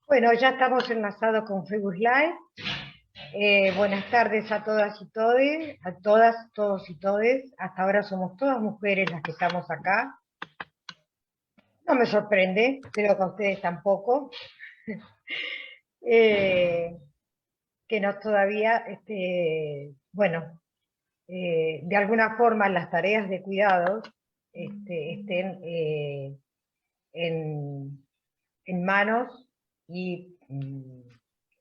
Bueno, ya estamos enlazados con Facebook Live. Buenas tardes a todas y todes, a todas, todos y todes. Hasta ahora somos todas mujeres las que estamos acá. No me sorprende, creo que a ustedes tampoco. Que no todavía, bueno, de alguna forma las tareas de cuidado estén en manos y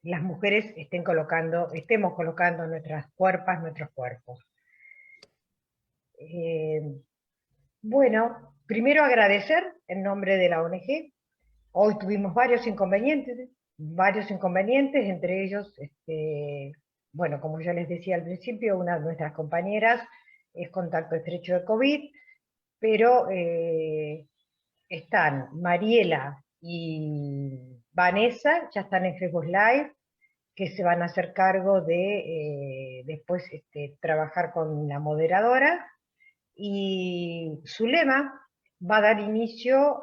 las mujeres estemos colocando nuestras cuerpas, nuestros cuerpos. Bueno, primero agradecer en nombre de la ONG. Hoy tuvimos varios inconvenientes, entre ellos, bueno, como ya les decía al principio, una de nuestras compañeras es contacto estrecho de COVID, pero están Mariela y Vanessa, ya están en Facebook Live, que se van a hacer cargo de después trabajar con la moderadora, y Zulema va a dar inicio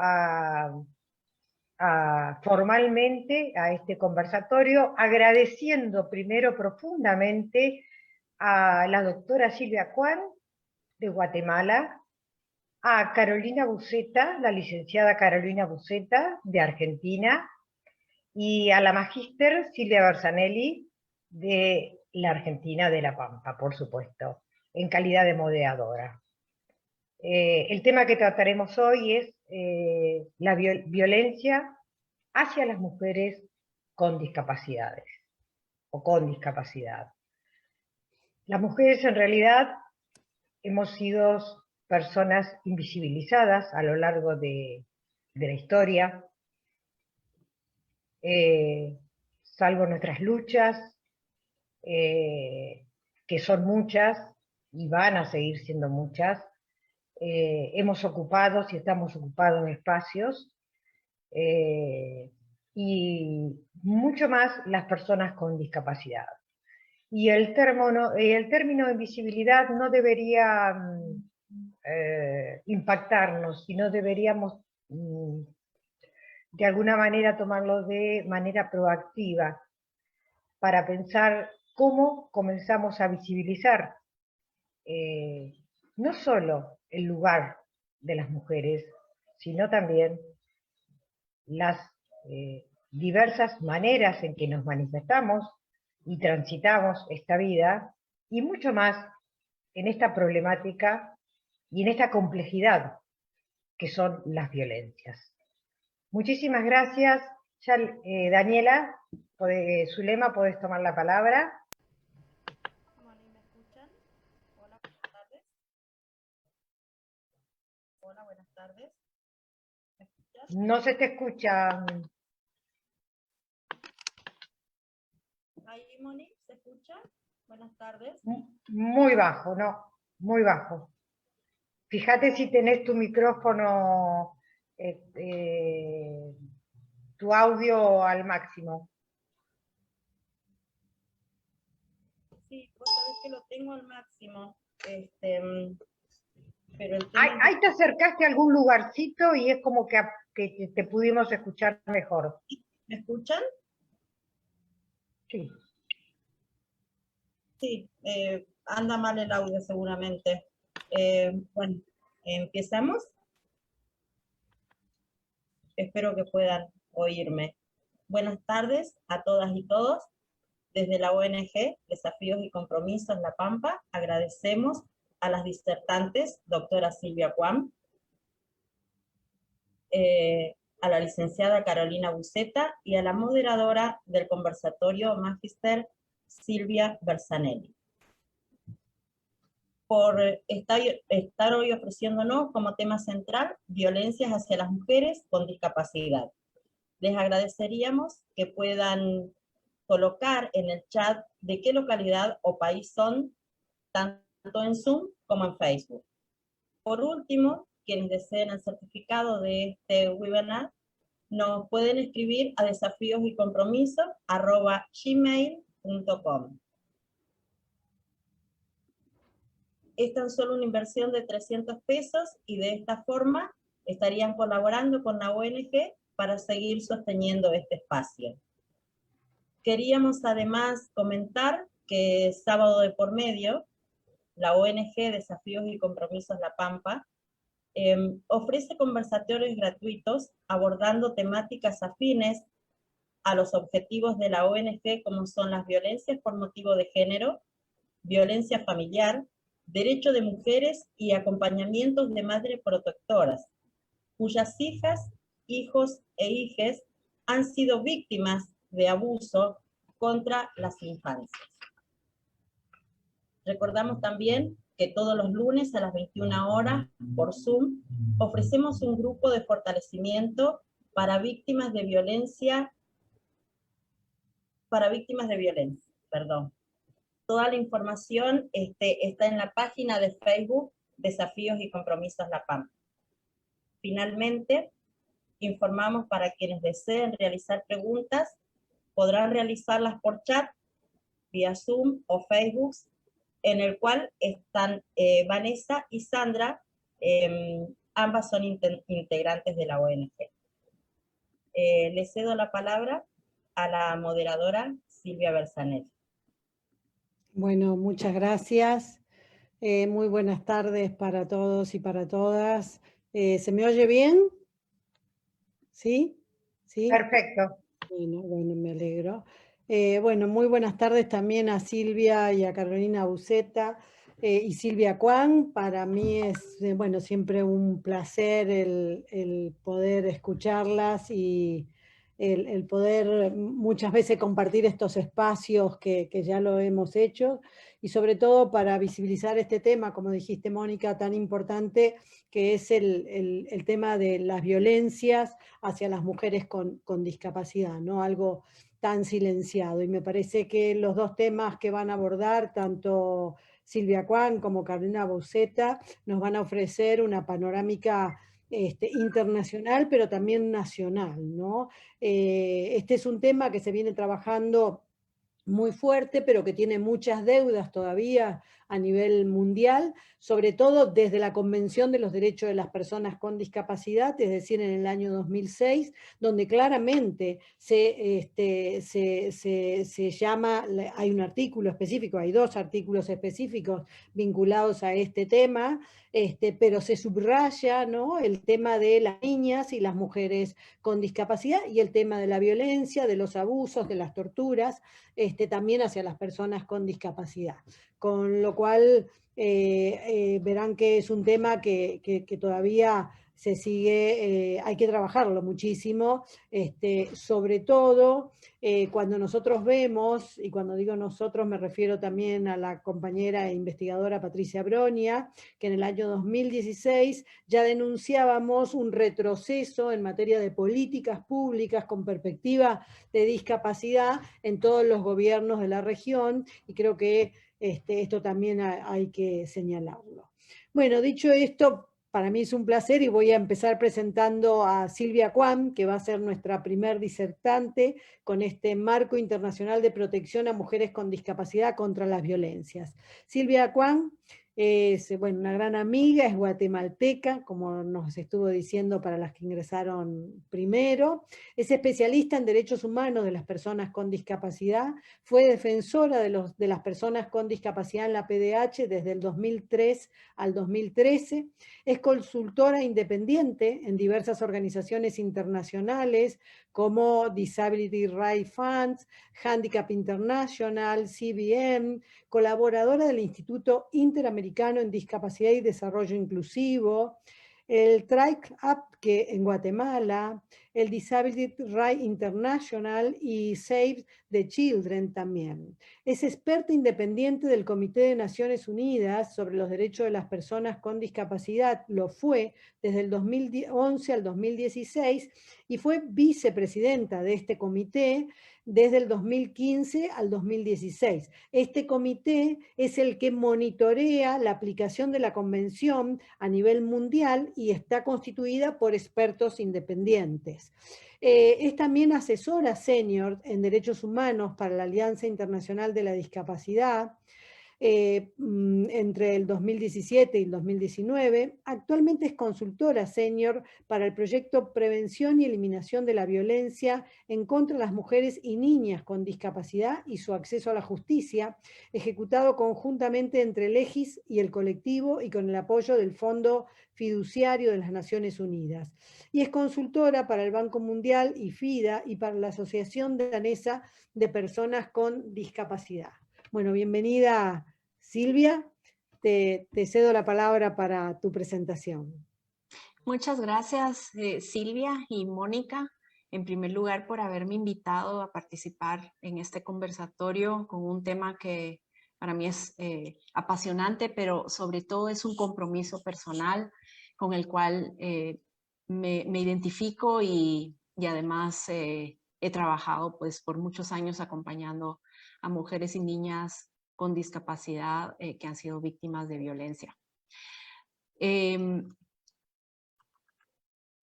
formalmente a este conversatorio, agradeciendo primero profundamente a la doctora Silvia Kwan de Guatemala, a Carolina Buceta, la licenciada Carolina Buceta de Argentina, y a la magíster Silvia Bersanelli de la Argentina, de La Pampa, por supuesto, en calidad de moderadora. El tema que trataremos hoy es la violencia hacia las mujeres con discapacidades o con discapacidad. Las mujeres en realidad hemos sido personas invisibilizadas a lo largo de la historia, salvo nuestras luchas, que son muchas y van a seguir siendo muchas. Hemos ocupado, si estamos ocupados en espacios, y mucho más las personas con discapacidad. Y el término invisibilidad no debería impactarnos, sino deberíamos de alguna manera tomarlo de manera proactiva para pensar cómo comenzamos a visibilizar no solo el lugar de las mujeres, sino también las diversas maneras en que nos manifestamos y transitamos esta vida, y mucho más en esta problemática y en esta complejidad que son las violencias. Muchísimas gracias. Ya, Daniela, Zulema, podés tomar la palabra. ¿Me escuchan? Hola, buenas tardes. Hola, buenas tardes. ¿Me escuchan? No se te escucha. Ahí, Moni, ¿se escucha? Buenas tardes. Muy bajo, no, muy bajo. Fíjate si tenés tu micrófono, tu audio al máximo. Sí, vos sabés que lo tengo al máximo. Pero el Ahí, tema ahí te acercaste a algún lugarcito y es como que te pudimos escuchar mejor. ¿Me escuchan? Sí. Sí, anda mal el audio seguramente. Bueno, empezamos. Espero que puedan oírme. Buenas tardes a todas y todos. Desde la ONG Desafíos y Compromisos La Pampa, agradecemos a las disertantes, doctora Silvia Kwan, a la licenciada Carolina Buceta y a la moderadora del conversatorio magíster Silvia Bersanelli, por estar hoy ofreciéndonos como tema central violencias hacia las mujeres con discapacidad. Les agradeceríamos que puedan colocar en el chat de qué localidad o país son, tanto en Zoom como en Facebook. Por último, quienes deseen el certificado de este webinar nos pueden escribir a desafiosycompromisos@gmail.com. Es tan solo una inversión de 300 pesos y de esta forma estarían colaborando con la ONG para seguir sosteniendo este espacio. Queríamos además comentar que sábado de por medio, la ONG Desafíos y Compromisos La Pampa ofrece conversatorios gratuitos abordando temáticas afines a los objetivos de la ONG, como son las violencias por motivo de género, violencia familiar, derecho de mujeres y acompañamientos de madres protectoras, cuyas hijas, hijos e hijes han sido víctimas de abuso contra las infancias. Recordamos también que todos los lunes a las 21 horas por Zoom ofrecemos un grupo de fortalecimiento para víctimas de violencia, perdón. Toda la información está en la página de Facebook Desafíos y Compromisos La Pampa. Finalmente, informamos para quienes deseen realizar preguntas, podrán realizarlas por chat, vía Zoom o Facebook, en el cual están Vanessa y Sandra, ambas son integrantes de la ONG. Le cedo la palabra a la moderadora Silvia Berzanet. Bueno, muchas gracias. Muy buenas tardes para todos y para todas. ¿Se me oye bien? ¿Sí? ¿Sí? Perfecto. Bueno, me alegro. Bueno, muy buenas tardes también a Silvia y a Carolina Buceta y Silvia Cuán. Para mí es, bueno, siempre un placer el poder escucharlas y el poder muchas veces compartir estos espacios que ya lo hemos hecho, y sobre todo para visibilizar este tema, como dijiste, Mónica, tan importante, que es el tema de las violencias hacia las mujeres con discapacidad, ¿no? Algo tan silenciado. Y me parece que los dos temas que van a abordar, tanto Silvia Cuán como Carolina Buceta, nos van a ofrecer una panorámica internacional, pero también nacional, ¿no? Este es un tema que se viene trabajando muy fuerte, pero que tiene muchas deudas todavía a nivel mundial, sobre todo desde la Convención de los Derechos de las Personas con Discapacidad, es decir, en el año 2006, donde claramente se llama, hay un artículo específico, hay dos artículos específicos vinculados a este tema, pero se subraya, ¿no?, el tema de las niñas y las mujeres con discapacidad y el tema de la violencia, de los abusos, de las torturas, también hacia las personas con discapacidad. Con lo cual verán que es un tema que todavía se sigue, hay que trabajarlo muchísimo, sobre todo cuando nosotros vemos, y cuando digo nosotros me refiero también a la compañera e investigadora Patricia Bronia, que en el año 2016 ya denunciábamos un retroceso en materia de políticas públicas con perspectiva de discapacidad en todos los gobiernos de la región, y creo que esto también hay que señalarlo. Bueno, dicho esto, para mí es un placer y voy a empezar presentando a Silvia Cuán, que va a ser nuestra primer disertante con este Marco Internacional de Protección a Mujeres con Discapacidad contra las Violencias. Silvia Cuán es, bueno, una gran amiga, es guatemalteca, como nos estuvo diciendo para las que ingresaron primero, es especialista en derechos humanos de las personas con discapacidad, fue defensora de las personas con discapacidad en la PDH desde el 2003 al 2013, es consultora independiente en diversas organizaciones internacionales como Disability Rights Funds, Handicap International, CBM, colaboradora del Instituto Interamericano en Discapacidad y Desarrollo Inclusivo, el TRICE que en Guatemala, el Disability Rights International y Save the Children también. Es experta independiente del Comité de Naciones Unidas sobre los Derechos de las Personas con Discapacidad, lo fue desde el 2011 al 2016, y fue vicepresidenta de este comité desde el 2015 al 2016. Este comité es el que monitorea la aplicación de la Convención a nivel mundial y está constituida por expertos independientes. mujeres. Es también asesora senior en Derechos Humanos para la Alianza Internacional de la Discapacidad, entre el 2017 y el 2019. Actualmente es consultora senior para el proyecto Prevención y Eliminación de la Violencia en contra de las mujeres y niñas con discapacidad y su acceso a la justicia, ejecutado conjuntamente entre el EGIS y el colectivo y con el apoyo del Fondo Fiduciario de las Naciones Unidas. Y es consultora para el Banco Mundial y FIDA y para la Asociación Danesa de Personas con Discapacidad. Bueno, bienvenida Silvia, te cedo la palabra para tu presentación. Muchas gracias Silvia y Mónica, en primer lugar por haberme invitado a participar en este conversatorio con un tema que para mí es apasionante, pero sobre todo es un compromiso personal con el cual me identifico y además he trabajado pues por muchos años acompañando a mujeres y niñas con discapacidad que han sido víctimas de violencia.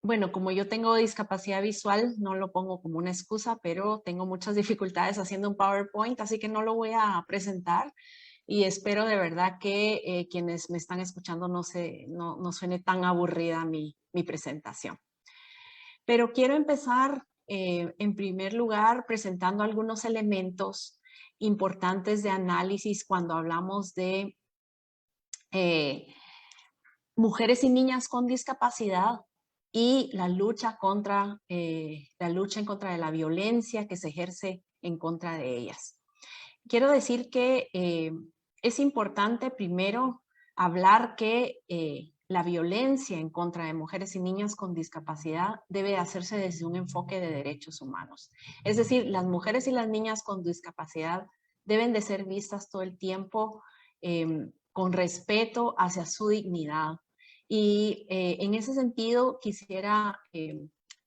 Bueno, como yo tengo discapacidad visual, no lo pongo como una excusa, pero tengo muchas dificultades haciendo un PowerPoint, así que no lo voy a presentar y espero de verdad que quienes me están escuchando no suene tan aburrida mi presentación. Pero quiero empezar en primer lugar presentando algunos elementos importantes de análisis cuando hablamos de mujeres y niñas con discapacidad y la lucha en contra de la violencia que se ejerce en contra de ellas. Quiero decir que es importante primero hablar que la violencia en contra de mujeres y niñas con discapacidad debe hacerse desde un enfoque de derechos humanos. Es decir, las mujeres y las niñas con discapacidad deben de ser vistas todo el tiempo con respeto hacia su dignidad. Y en ese sentido quisiera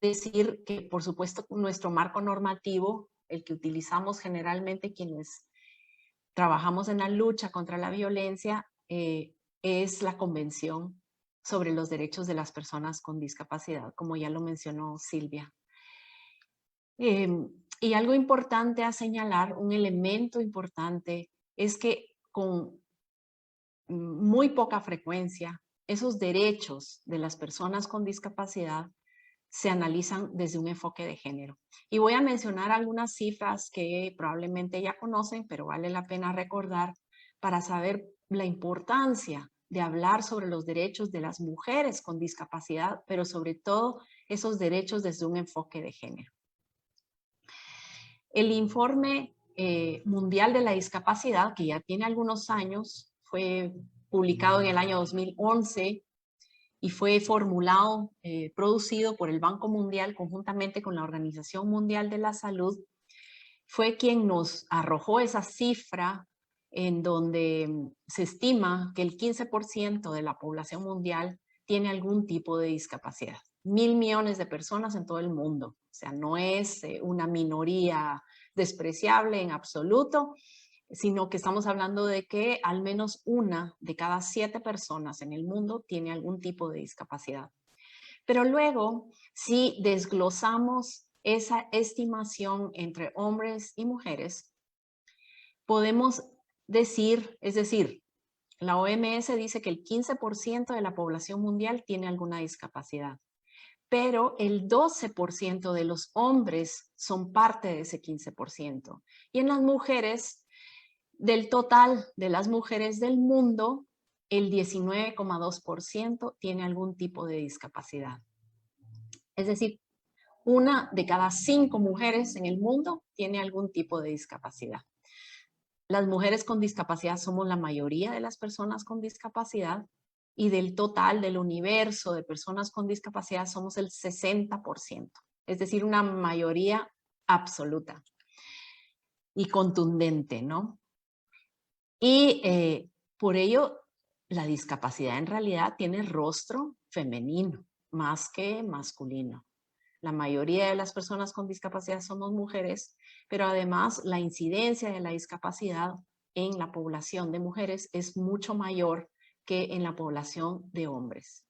decir que, por supuesto, nuestro marco normativo, el que utilizamos generalmente quienes trabajamos en la lucha contra la violencia, es la Convención sobre los Derechos de las Personas con Discapacidad, como ya lo mencionó Silvia. Y algo importante a señalar, un elemento importante, es que con muy poca frecuencia esos derechos de las personas con discapacidad se analizan desde un enfoque de género. Y voy a mencionar algunas cifras que probablemente ya conocen, pero vale la pena recordar para saber la importancia de hablar sobre los derechos de las mujeres con discapacidad, pero sobre todo esos derechos desde un enfoque de género. El informe mundial de la discapacidad, que ya tiene algunos años, fue publicado en el año 2011 y fue formulado, producido por el Banco Mundial conjuntamente con la Organización Mundial de la Salud, fue quien nos arrojó esa cifra en donde se estima que el 15% de la población mundial tiene algún tipo de discapacidad. 1.000 millones de personas en todo el mundo, o sea, no es una minoría despreciable en absoluto, sino que estamos hablando de que al menos 1 de cada 7 personas en el mundo tiene algún tipo de discapacidad. Pero luego, si desglosamos esa estimación entre hombres y mujeres, podemos decir, es decir, la OMS dice que el 15% de la población mundial tiene alguna discapacidad, pero el 12% de los hombres son parte de ese 15%. Y en las mujeres, del total de las mujeres del mundo, el 19,2% tiene algún tipo de discapacidad. Es decir, 1 de cada 5 mujeres en el mundo tiene algún tipo de discapacidad. Las mujeres con discapacidad somos la mayoría de las personas con discapacidad y del total del universo de personas con discapacidad somos el 60%. Es decir, una mayoría absoluta y contundente, ¿no? Y por ello, la discapacidad en realidad tiene rostro femenino más que masculino. La mayoría de las personas con discapacidad somos mujeres, pero además la incidencia de la discapacidad en la población de mujeres es mucho mayor que en la población de hombres.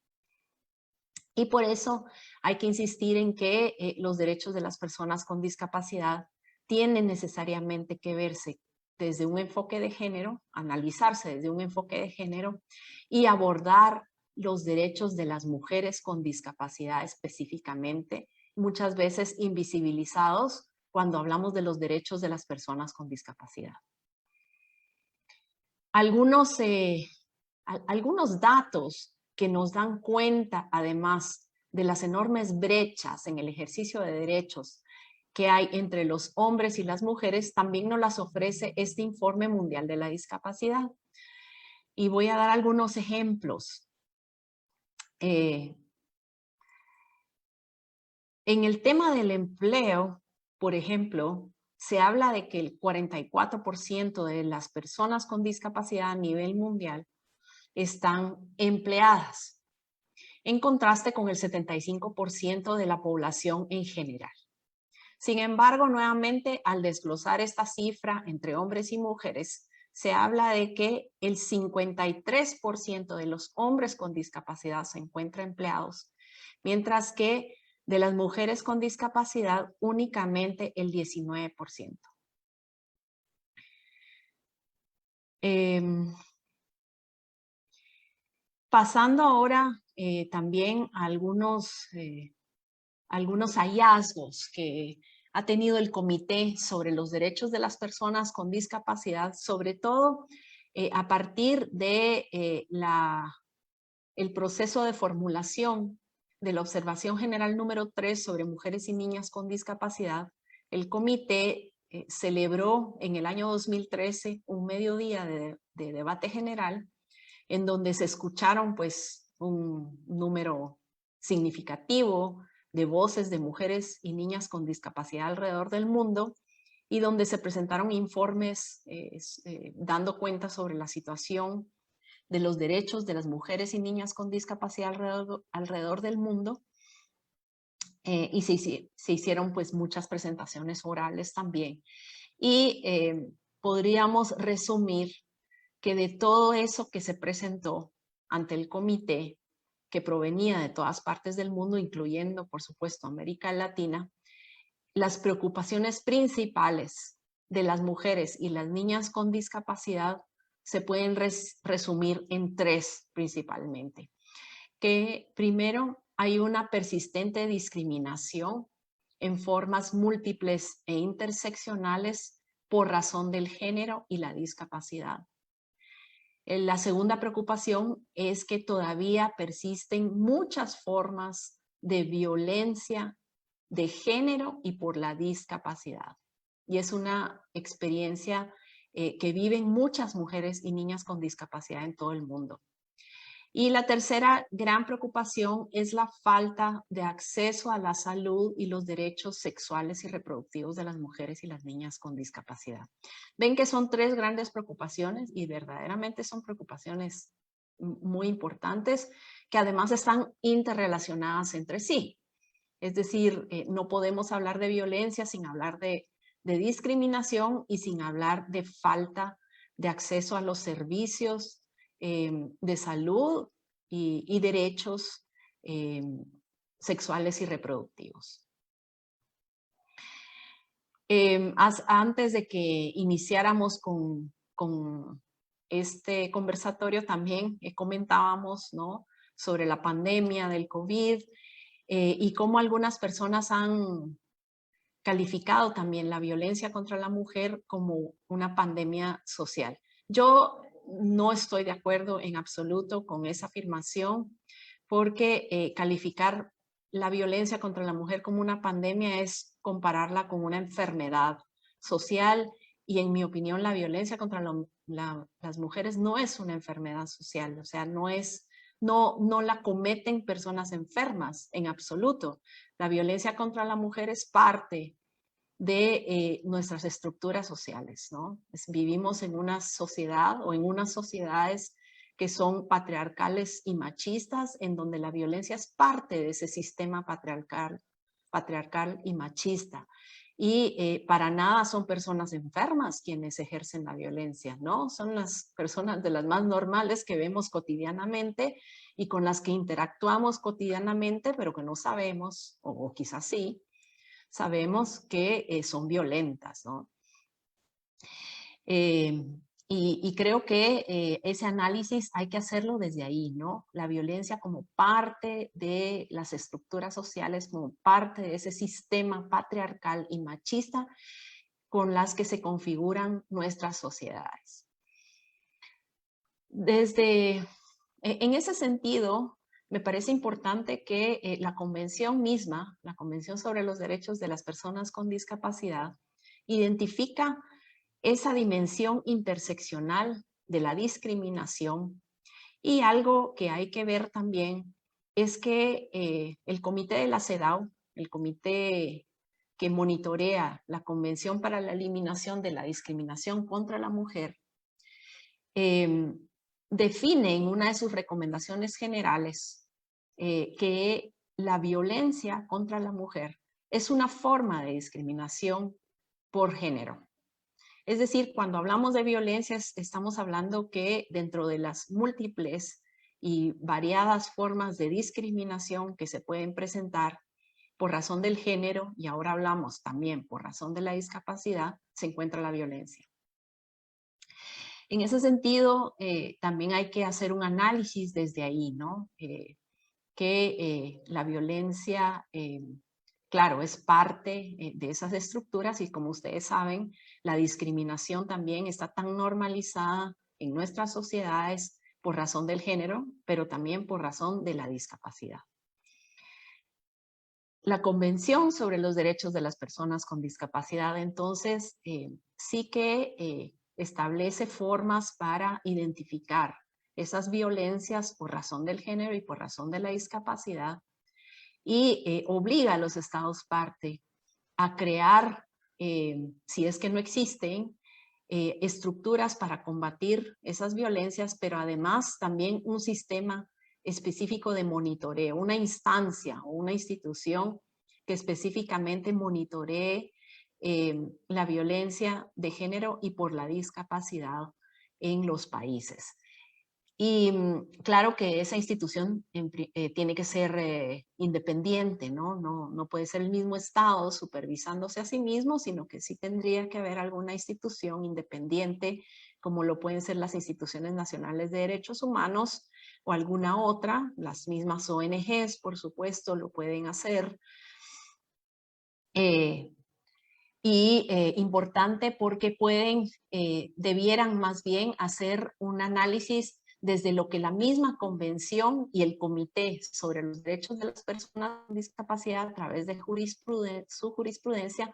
Y por eso hay que insistir en que los derechos de las personas con discapacidad tienen necesariamente que verse desde un enfoque de género, analizarse desde un enfoque de género y abordar los derechos de las mujeres con discapacidad específicamente, muchas veces invisibilizados cuando hablamos de los derechos de las personas con discapacidad. Algunos datos que nos dan cuenta, además de las enormes brechas en el ejercicio de derechos que hay entre los hombres y las mujeres, también nos las ofrece este Informe Mundial de la Discapacidad. Y voy a dar algunos ejemplos. En el tema del empleo, por ejemplo, se habla de que el 44% de las personas con discapacidad a nivel mundial están empleadas, en contraste con el 75% de la población en general. Sin embargo, nuevamente, al desglosar esta cifra entre hombres y mujeres, se habla de que el 53% de los hombres con discapacidad se encuentran empleados, mientras que de las mujeres con discapacidad únicamente el 19%. Pasando ahora también a algunos hallazgos que ha tenido el Comité sobre los Derechos de las Personas con Discapacidad, sobre todo a partir de el proceso de formulación de la Observación General número 3 sobre mujeres y niñas con discapacidad. El Comité celebró en el año 2013 un mediodía de debate general en donde se escucharon pues un número significativo de voces de mujeres y niñas con discapacidad alrededor del mundo y donde se presentaron informes dando cuenta sobre la situación de los derechos de las mujeres y niñas con discapacidad alrededor del mundo. Y se hicieron pues muchas presentaciones orales también. Y podríamos resumir que de todo eso que se presentó ante el comité, que provenía de todas partes del mundo, incluyendo, por supuesto, América Latina, las preocupaciones principales de las mujeres y las niñas con discapacidad se pueden resumir en tres principalmente. Que primero, hay una persistente discriminación en formas múltiples e interseccionales por razón del género y la discapacidad. La segunda preocupación es que todavía persisten muchas formas de violencia de género y por la discapacidad. Y es una experiencia que viven muchas mujeres y niñas con discapacidad en todo el mundo. Y la tercera gran preocupación es la falta de acceso a la salud y los derechos sexuales y reproductivos de las mujeres y las niñas con discapacidad. Ven que son tres grandes preocupaciones y verdaderamente son preocupaciones muy importantes que además están interrelacionadas entre sí. Es decir, no podemos hablar de violencia sin hablar de discriminación y sin hablar de falta de acceso a los servicios de salud y derechos sexuales y reproductivos. Antes de que iniciáramos con este conversatorio también comentábamos, ¿no?, sobre la pandemia del COVID y cómo algunas personas han calificado también la violencia contra la mujer como una pandemia social. Yo no estoy de acuerdo en absoluto con esa afirmación porque calificar la violencia contra la mujer como una pandemia es compararla con una enfermedad social y en mi opinión la violencia contra las mujeres no es una enfermedad social, o sea, no la cometen personas enfermas en absoluto. La violencia contra la mujer es parte de nuestras estructuras sociales, ¿no? Vivimos en una sociedad o en unas sociedades que son patriarcales y machistas, en donde la violencia es parte de ese sistema patriarcal y machista. Y para nada son personas enfermas quienes ejercen la violencia, ¿no? Son las personas de las más normales que vemos cotidianamente y con las que interactuamos cotidianamente, pero que no sabemos, o quizás sí, sabemos que son violentas, ¿no? Y creo que ese análisis hay que hacerlo desde ahí, ¿no? La violencia como parte de las estructuras sociales, como parte de ese sistema patriarcal y machista con las que se configuran nuestras sociedades. En ese sentido, me parece importante que la convención misma, la Convención sobre los Derechos de las Personas con Discapacidad, identifica esa dimensión interseccional de la discriminación. Y algo que hay que ver también es que el comité de la CEDAW, el comité que monitorea la Convención para la Eliminación de la Discriminación contra la Mujer, define en una de sus recomendaciones generales que la violencia contra la mujer es una forma de discriminación por género. Es decir, cuando hablamos de violencia, estamos hablando que dentro de las múltiples y variadas formas de discriminación que se pueden presentar por razón del género, y ahora hablamos también por razón de la discapacidad, se encuentra la violencia. En ese sentido, también hay que hacer un análisis desde ahí, ¿no? La violencia, claro, es parte de esas estructuras y como ustedes saben, la discriminación también está tan normalizada en nuestras sociedades por razón del género, pero también por razón de la discapacidad. La Convención sobre los Derechos de las Personas con Discapacidad, entonces, sí que establece formas para identificar esas violencias por razón del género y por razón de la discapacidad y obliga a los estados parte a crear, si es que no existen, estructuras para combatir esas violencias, pero además también un sistema específico de monitoreo, una instancia o una institución que específicamente monitoree la violencia de género y por la discapacidad en los países. Y claro que esa institución tiene que ser independiente, ¿no? No puede ser el mismo Estado supervisándose a sí mismo, sino que sí tendría que haber alguna institución independiente, como lo pueden ser las instituciones nacionales de derechos humanos o alguna otra, las mismas ONGs, por supuesto, lo pueden hacer. Importante porque debieran más bien hacer un análisis desde lo que la misma convención y el comité sobre los derechos de las personas con discapacidad a través de su jurisprudencia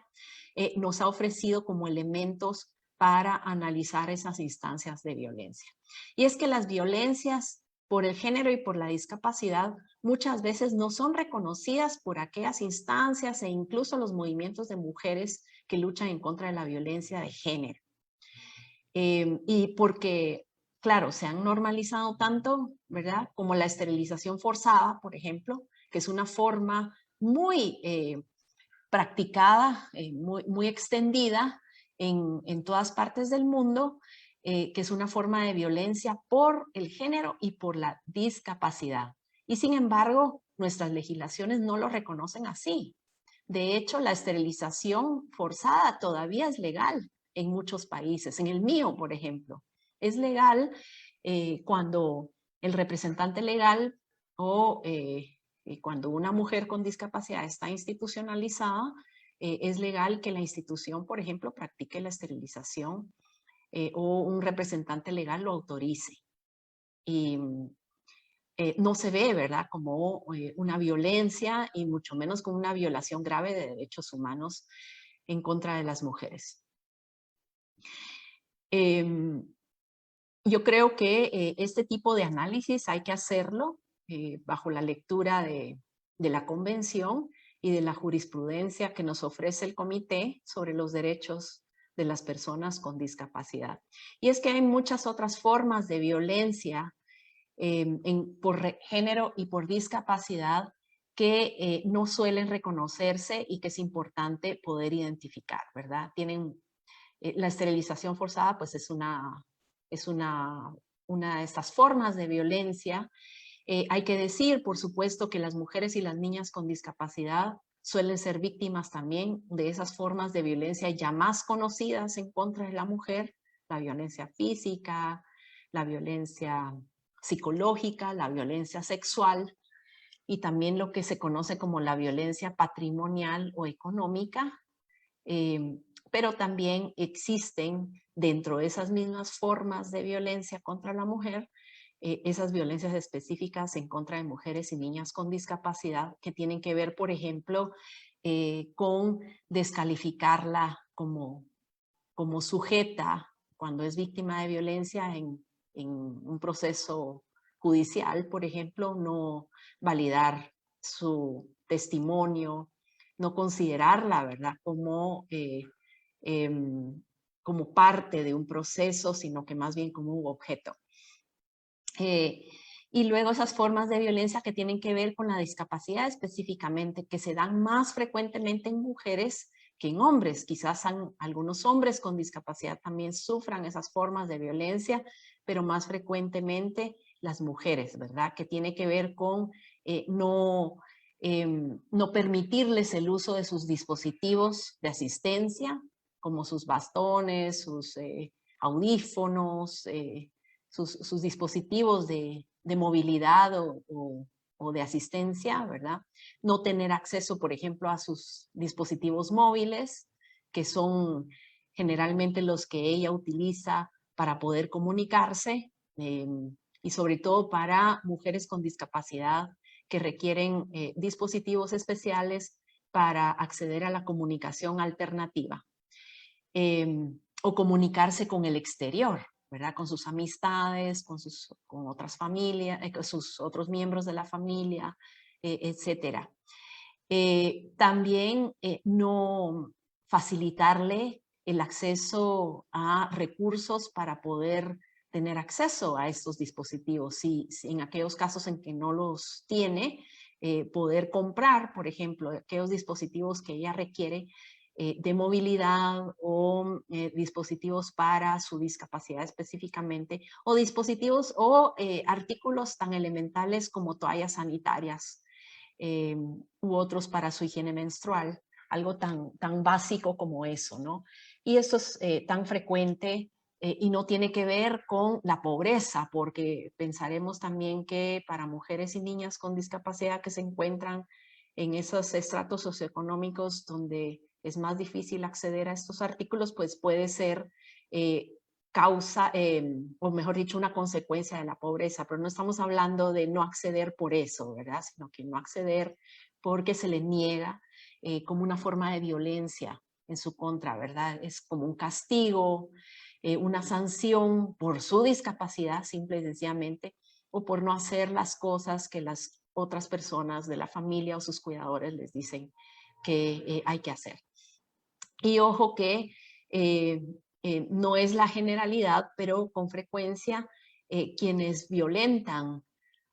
nos ha ofrecido como elementos para analizar esas instancias de violencia. Y es que las violencias por el género y por la discapacidad muchas veces no son reconocidas por aquellas instancias e incluso los movimientos de mujeres que luchan en contra de la violencia de género. Y porque, claro, se han normalizado tanto, ¿verdad? Como la esterilización forzada, por ejemplo, que es una forma muy practicada, muy extendida en todas partes del mundo, que es una forma de violencia por el género y por la discapacidad. Y sin embargo, nuestras legislaciones no lo reconocen así. De hecho, la esterilización forzada todavía es legal en muchos países. En el mío, por ejemplo, es legal cuando el representante legal o cuando una mujer con discapacidad está institucionalizada, es legal que la institución, por ejemplo, practique la esterilización o un representante legal lo autorice. Y no se ve, ¿verdad?, como una violencia y mucho menos como una violación grave de derechos humanos en contra de las mujeres. Yo creo que este tipo de análisis hay que hacerlo bajo la lectura de la Convención y de la jurisprudencia que nos ofrece el Comité sobre los Derechos de las Personas con Discapacidad. Y es que hay muchas otras formas de violencia por género y por discapacidad que no suelen reconocerse y que es importante poder identificar, ¿verdad? La esterilización forzada pues es una de estas formas de violencia. Hay que decir, por supuesto, que las mujeres y las niñas con discapacidad suelen ser víctimas también de esas formas de violencia ya más conocidas en contra de la mujer, la violencia física, la violencia psicológica, la violencia sexual y también lo que se conoce como la violencia patrimonial o económica. Pero también existen dentro de esas mismas formas de violencia contra la mujer, esas violencias específicas en contra de mujeres y niñas con discapacidad que tienen que ver, por ejemplo, con descalificarla como sujeta cuando es víctima de violencia en un proceso judicial, por ejemplo, no validar su testimonio, no considerarla, ¿verdad?, como parte de un proceso, sino que más bien como un objeto. Y luego esas formas de violencia que tienen que ver con la discapacidad específicamente, que se dan más frecuentemente en mujeres que en hombres. Quizás algunos hombres con discapacidad también sufran esas formas de violencia, pero más frecuentemente las mujeres, ¿verdad? Que tiene que ver con no permitirles el uso de sus dispositivos de asistencia, como sus bastones, sus audífonos, sus dispositivos de movilidad o de asistencia, ¿verdad? No tener acceso, por ejemplo, a sus dispositivos móviles, que son generalmente los que ella utiliza para poder comunicarse, y sobre todo para mujeres con discapacidad que requieren dispositivos especiales para acceder a la comunicación alternativa o comunicarse con el exterior, ¿verdad? Con sus amistades, con otras familias, con sus otros miembros de la familia, etcétera. También no facilitarle el acceso a recursos para poder tener acceso a estos dispositivos. Si en aquellos casos en que no los tiene, poder comprar, por ejemplo, aquellos dispositivos que ella requiere de movilidad o dispositivos para su discapacidad específicamente, o dispositivos o artículos tan elementales como toallas sanitarias u otros para su higiene menstrual, algo tan básico como eso, ¿no? Y esto es tan frecuente y no tiene que ver con la pobreza, porque pensaremos también que para mujeres y niñas con discapacidad que se encuentran en esos estratos socioeconómicos donde es más difícil acceder a estos artículos, pues puede ser causa, o mejor dicho, una consecuencia de la pobreza, pero no estamos hablando de no acceder por eso, ¿verdad? Sino que no acceder porque se le niega como una forma de violencia en su contra, ¿verdad? Es como un castigo, una sanción por su discapacidad, simple y sencillamente, o por no hacer las cosas que las otras personas de la familia o sus cuidadores les dicen que hay que hacer. Y ojo que no es la generalidad, pero con frecuencia quienes violentan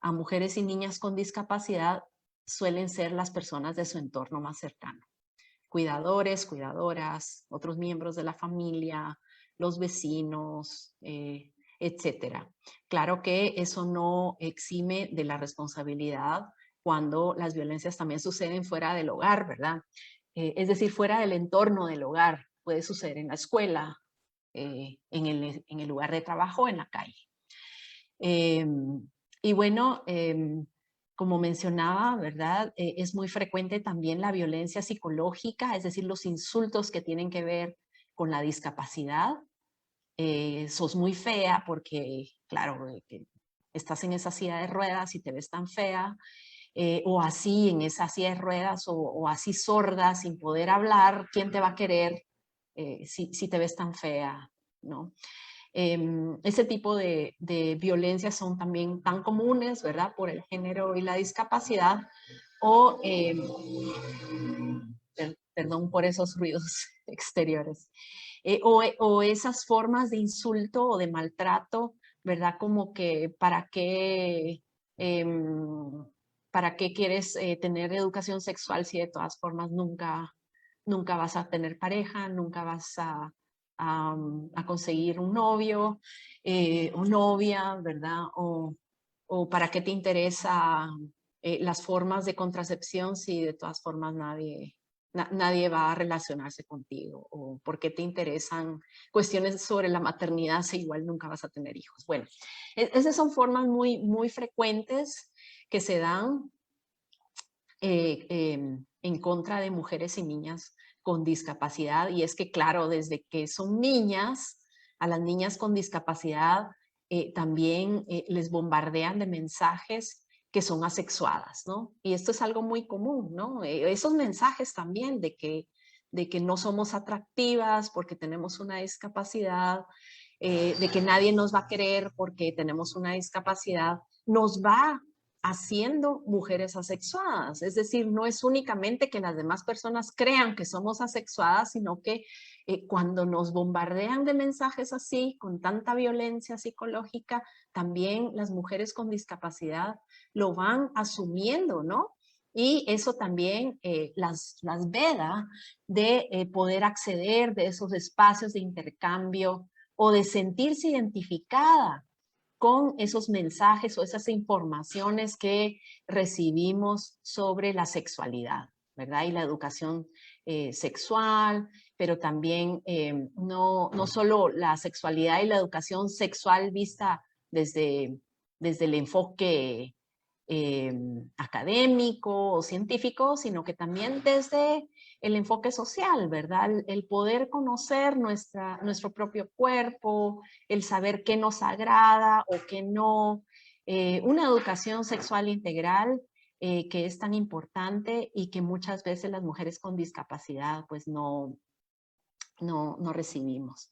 a mujeres y niñas con discapacidad suelen ser las personas de su entorno más cercano. Cuidadores, cuidadoras, otros miembros de la familia, los vecinos, etcétera. Claro que eso no exime de la responsabilidad cuando las violencias también suceden fuera del hogar, ¿verdad? Es decir, fuera del entorno del hogar. Puede suceder en la escuela, en el lugar de trabajo, en la calle. Y bueno, como mencionaba, ¿verdad? Es muy frecuente también la violencia psicológica, es decir, los insultos que tienen que ver con la discapacidad. Sos muy fea porque, claro, que estás en esa silla de ruedas y te ves tan fea, o así en esa silla de ruedas, o así sorda, sin poder hablar, ¿quién te va a querer si te ves tan fea? ¿No? Ese tipo de violencias son también tan comunes, ¿verdad? Por el género y la discapacidad, o, perdón por esos ruidos exteriores, o esas formas de insulto o de maltrato, ¿verdad? Como que para qué ¿para qué quieres tener educación sexual si de todas formas nunca vas a tener pareja, nunca vas a conseguir un novio o novia, ¿verdad? O ¿para qué te interesa las formas de contracepción si de todas formas nadie va a relacionarse contigo? ¿O por qué te interesan cuestiones sobre la maternidad si igual nunca vas a tener hijos? Bueno, esas son formas muy, muy frecuentes que se dan en contra de mujeres y niñas con discapacidad. Y es que, claro, desde que son niñas, a las niñas con discapacidad también les bombardean de mensajes que son asexuadas, ¿no? Y esto es algo muy común, ¿no? Esos mensajes también de que no somos atractivas porque tenemos una discapacidad, de que nadie nos va a querer porque tenemos una discapacidad, nos va haciendo mujeres asexuadas. Es decir, no es únicamente que las demás personas crean que somos asexuadas, sino que cuando nos bombardean de mensajes así, con tanta violencia psicológica, también las mujeres con discapacidad lo van asumiendo, ¿no? Y eso también las veda de poder acceder de esos espacios de intercambio o de sentirse identificada con esos mensajes o esas informaciones que recibimos sobre la sexualidad, ¿verdad? Y la educación sexual, pero también no solo la sexualidad y la educación sexual vista desde el enfoque académico o científico, sino que también desde el enfoque social, ¿verdad? El poder conocer nuestro propio cuerpo, el saber qué nos agrada o qué no, una educación sexual integral que es tan importante y que muchas veces las mujeres con discapacidad pues no recibimos.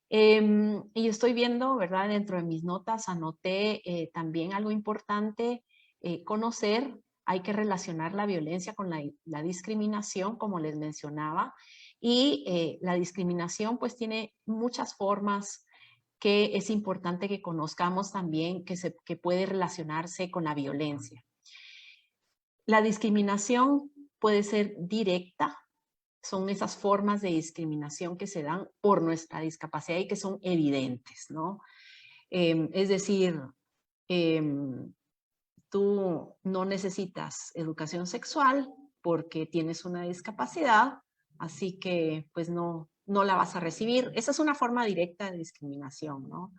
Y estoy viendo, ¿verdad? Dentro de mis notas anoté también algo importante, conocer, hay que relacionar la violencia con la discriminación, como les mencionaba, y la discriminación pues tiene muchas formas que es importante que conozcamos también, que puede relacionarse con la violencia. La discriminación puede ser directa, son esas formas de discriminación que se dan por nuestra discapacidad y que son evidentes, ¿no? Es decir, tú no necesitas educación sexual porque tienes una discapacidad, así que pues no la vas a recibir. Esa es una forma directa de discriminación, ¿no?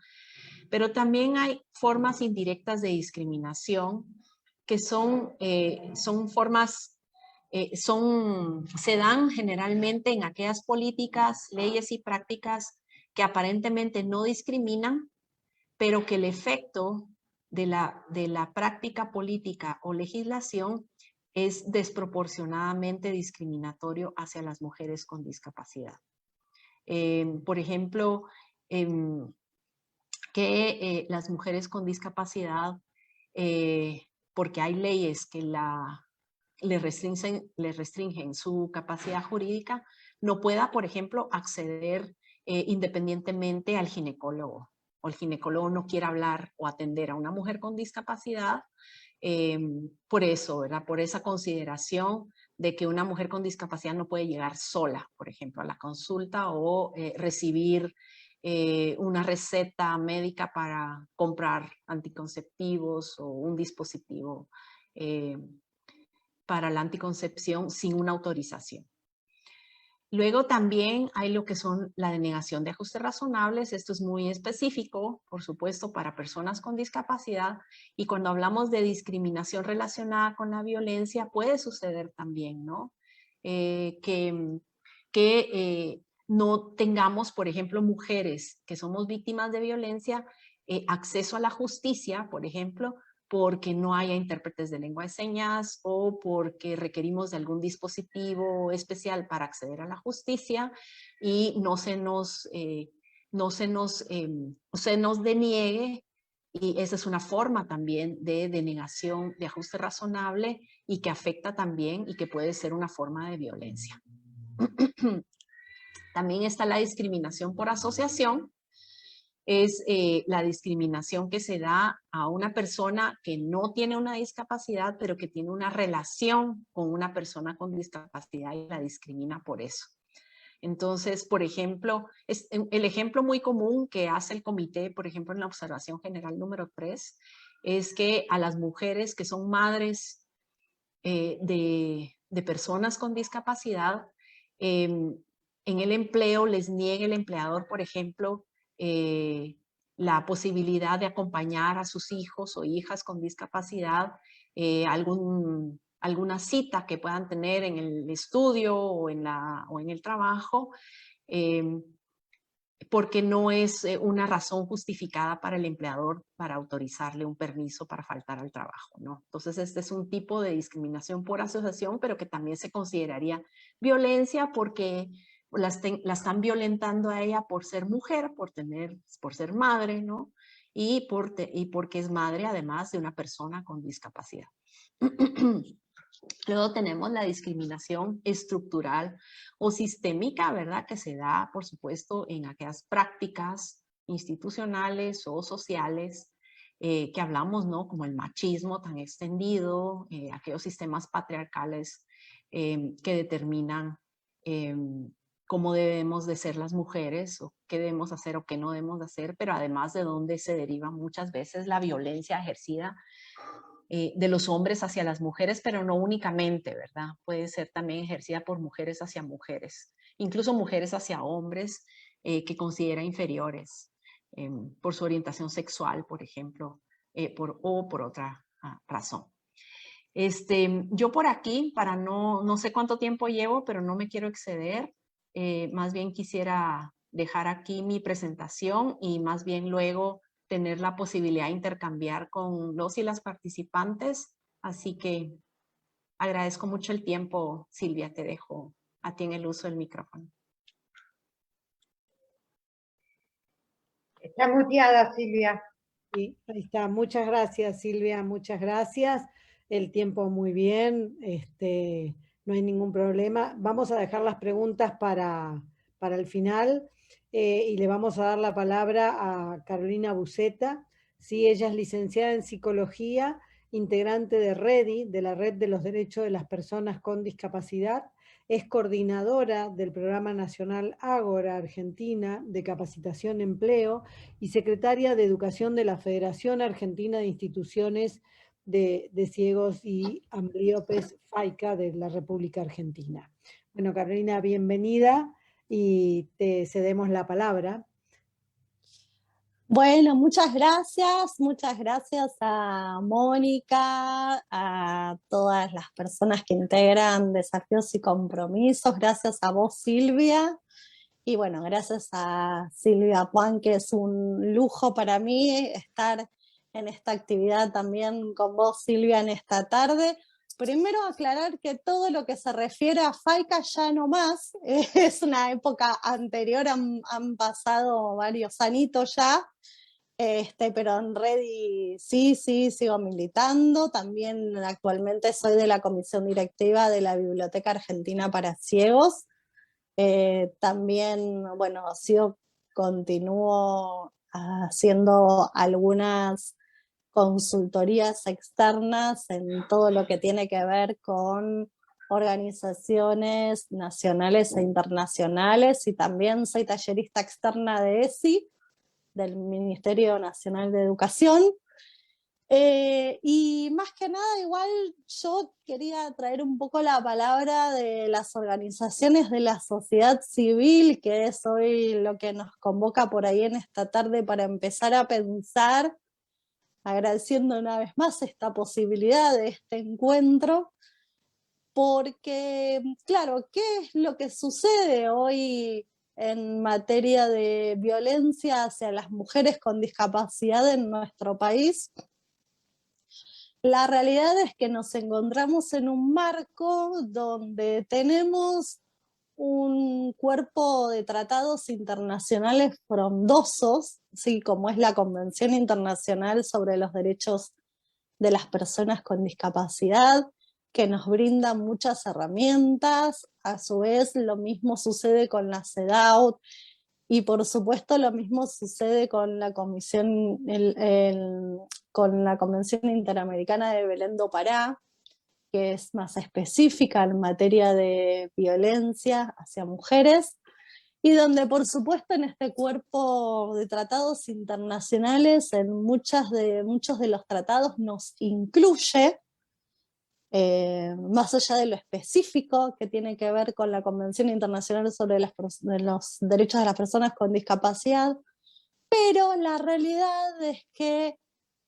Pero también hay formas indirectas de discriminación que son formas se dan generalmente en aquellas políticas, leyes y prácticas que aparentemente no discriminan, pero que el efecto de la práctica política o legislación es desproporcionadamente discriminatorio hacia las mujeres con discapacidad. Por ejemplo, que las mujeres con discapacidad, porque hay leyes que le restringen su capacidad jurídica, no pueda, por ejemplo, acceder independientemente al ginecólogo, o el ginecólogo no quiera hablar o atender a una mujer con discapacidad, por eso, ¿verdad? Por esa consideración de que una mujer con discapacidad no puede llegar sola, por ejemplo, a la consulta o recibir una receta médica para comprar anticonceptivos o un dispositivo para la anticoncepción sin una autorización. Luego también hay lo que son la denegación de ajustes razonables. Esto es muy específico, por supuesto, para personas con discapacidad. Y cuando hablamos de discriminación relacionada con la violencia, puede suceder también, ¿no? Que no tengamos, por ejemplo, mujeres que somos víctimas de violencia, acceso a la justicia, por ejemplo, porque no haya intérpretes de lengua de señas o porque requerimos de algún dispositivo especial para acceder a la justicia y no se nos deniegue, y esa es una forma también de denegación de ajuste razonable y que afecta también y que puede ser una forma de violencia. También está la discriminación por asociación. es la discriminación que se da a una persona que no tiene una discapacidad, pero que tiene una relación con una persona con discapacidad y la discrimina por eso. Entonces, por ejemplo, el ejemplo muy común que hace el comité, por ejemplo, en la observación general número 3, es que a las mujeres que son madres de personas con discapacidad, en el empleo les niegue el empleador, por ejemplo, la posibilidad de acompañar a sus hijos o hijas con discapacidad, alguna cita que puedan tener en el estudio o en el trabajo, porque no es una razón justificada para el empleador para autorizarle un permiso para faltar al trabajo, ¿no? Entonces, este es un tipo de discriminación por asociación, pero que también se consideraría violencia porque la están violentando a ella por ser mujer, por ser madre, ¿no? Y porque es madre, además, de una persona con discapacidad. Luego tenemos la discriminación estructural o sistémica, ¿verdad? Que se da, por supuesto, en aquellas prácticas institucionales o sociales que hablamos, ¿no? Como el machismo tan extendido, aquellos sistemas patriarcales que determinan cómo debemos de ser las mujeres, o qué debemos hacer o qué no debemos de hacer, pero además de dónde se deriva muchas veces la violencia ejercida de los hombres hacia las mujeres, pero no únicamente, ¿verdad? Puede ser también ejercida por mujeres hacia mujeres, incluso mujeres hacia hombres que considera inferiores por su orientación sexual, por ejemplo, o por otra razón. Yo por aquí, para no sé cuánto tiempo llevo, pero no me quiero exceder, más bien quisiera dejar aquí mi presentación y más bien luego tener la posibilidad de intercambiar con los y las participantes. Así que agradezco mucho el tiempo, Silvia, te dejo a ti en el uso del micrófono. Está muteada, Silvia. Sí, ahí está. Muchas gracias, Silvia, muchas gracias. El tiempo muy bien, no hay ningún problema. Vamos a dejar las preguntas para el final y le vamos a dar la palabra a Carolina Buceta. Sí, ella es licenciada en Psicología, integrante de REDI, de la Red de los Derechos de las Personas con Discapacidad. Es coordinadora del Programa Nacional Ágora Argentina de Capacitación Empleo y secretaria de Educación de la Federación Argentina de Instituciones de Ciegos y Ambliopes, FAICA, de la República Argentina. Bueno, Carolina, bienvenida y te cedemos la palabra. Bueno, muchas gracias a Mónica, a todas las personas que integran Desafíos y Compromisos, gracias a vos, Silvia, y bueno, gracias a Silvia Juan, que es un lujo para mí estar en esta actividad también con vos, Silvia, en esta tarde. Primero aclarar que todo lo que se refiere a FAICA ya no más, es una época anterior, han pasado varios añitos ya, pero en REDI sí, sigo militando. También actualmente soy de la comisión directiva de la Biblioteca Argentina para Ciegos. También, bueno, continúo haciendo algunas consultorías externas en todo lo que tiene que ver con organizaciones nacionales e internacionales, y también soy tallerista externa de ESI, del Ministerio Nacional de Educación. Y más que nada, igual yo quería traer un poco la palabra de las organizaciones de la sociedad civil, que es hoy lo que nos convoca por ahí en esta tarde para empezar a pensar, agradeciendo una vez más esta posibilidad de este encuentro, porque, claro, ¿qué es lo que sucede hoy en materia de violencia hacia las mujeres con discapacidad en nuestro país? La realidad es que nos encontramos en un marco donde tenemos un cuerpo de tratados internacionales frondosos, ¿sí? Como es la Convención Internacional sobre los Derechos de las Personas con Discapacidad, que nos brinda muchas herramientas. A su vez, lo mismo sucede con la CEDAW, Y por supuesto lo mismo sucede con la Convención Interamericana de Belén do Pará, que es más específica en materia de violencia hacia mujeres, y donde por supuesto en este cuerpo de tratados internacionales, en muchos de los tratados nos incluye, más allá de lo específico que tiene que ver con la Convención Internacional sobre los Derechos de las Personas con Discapacidad, pero la realidad es que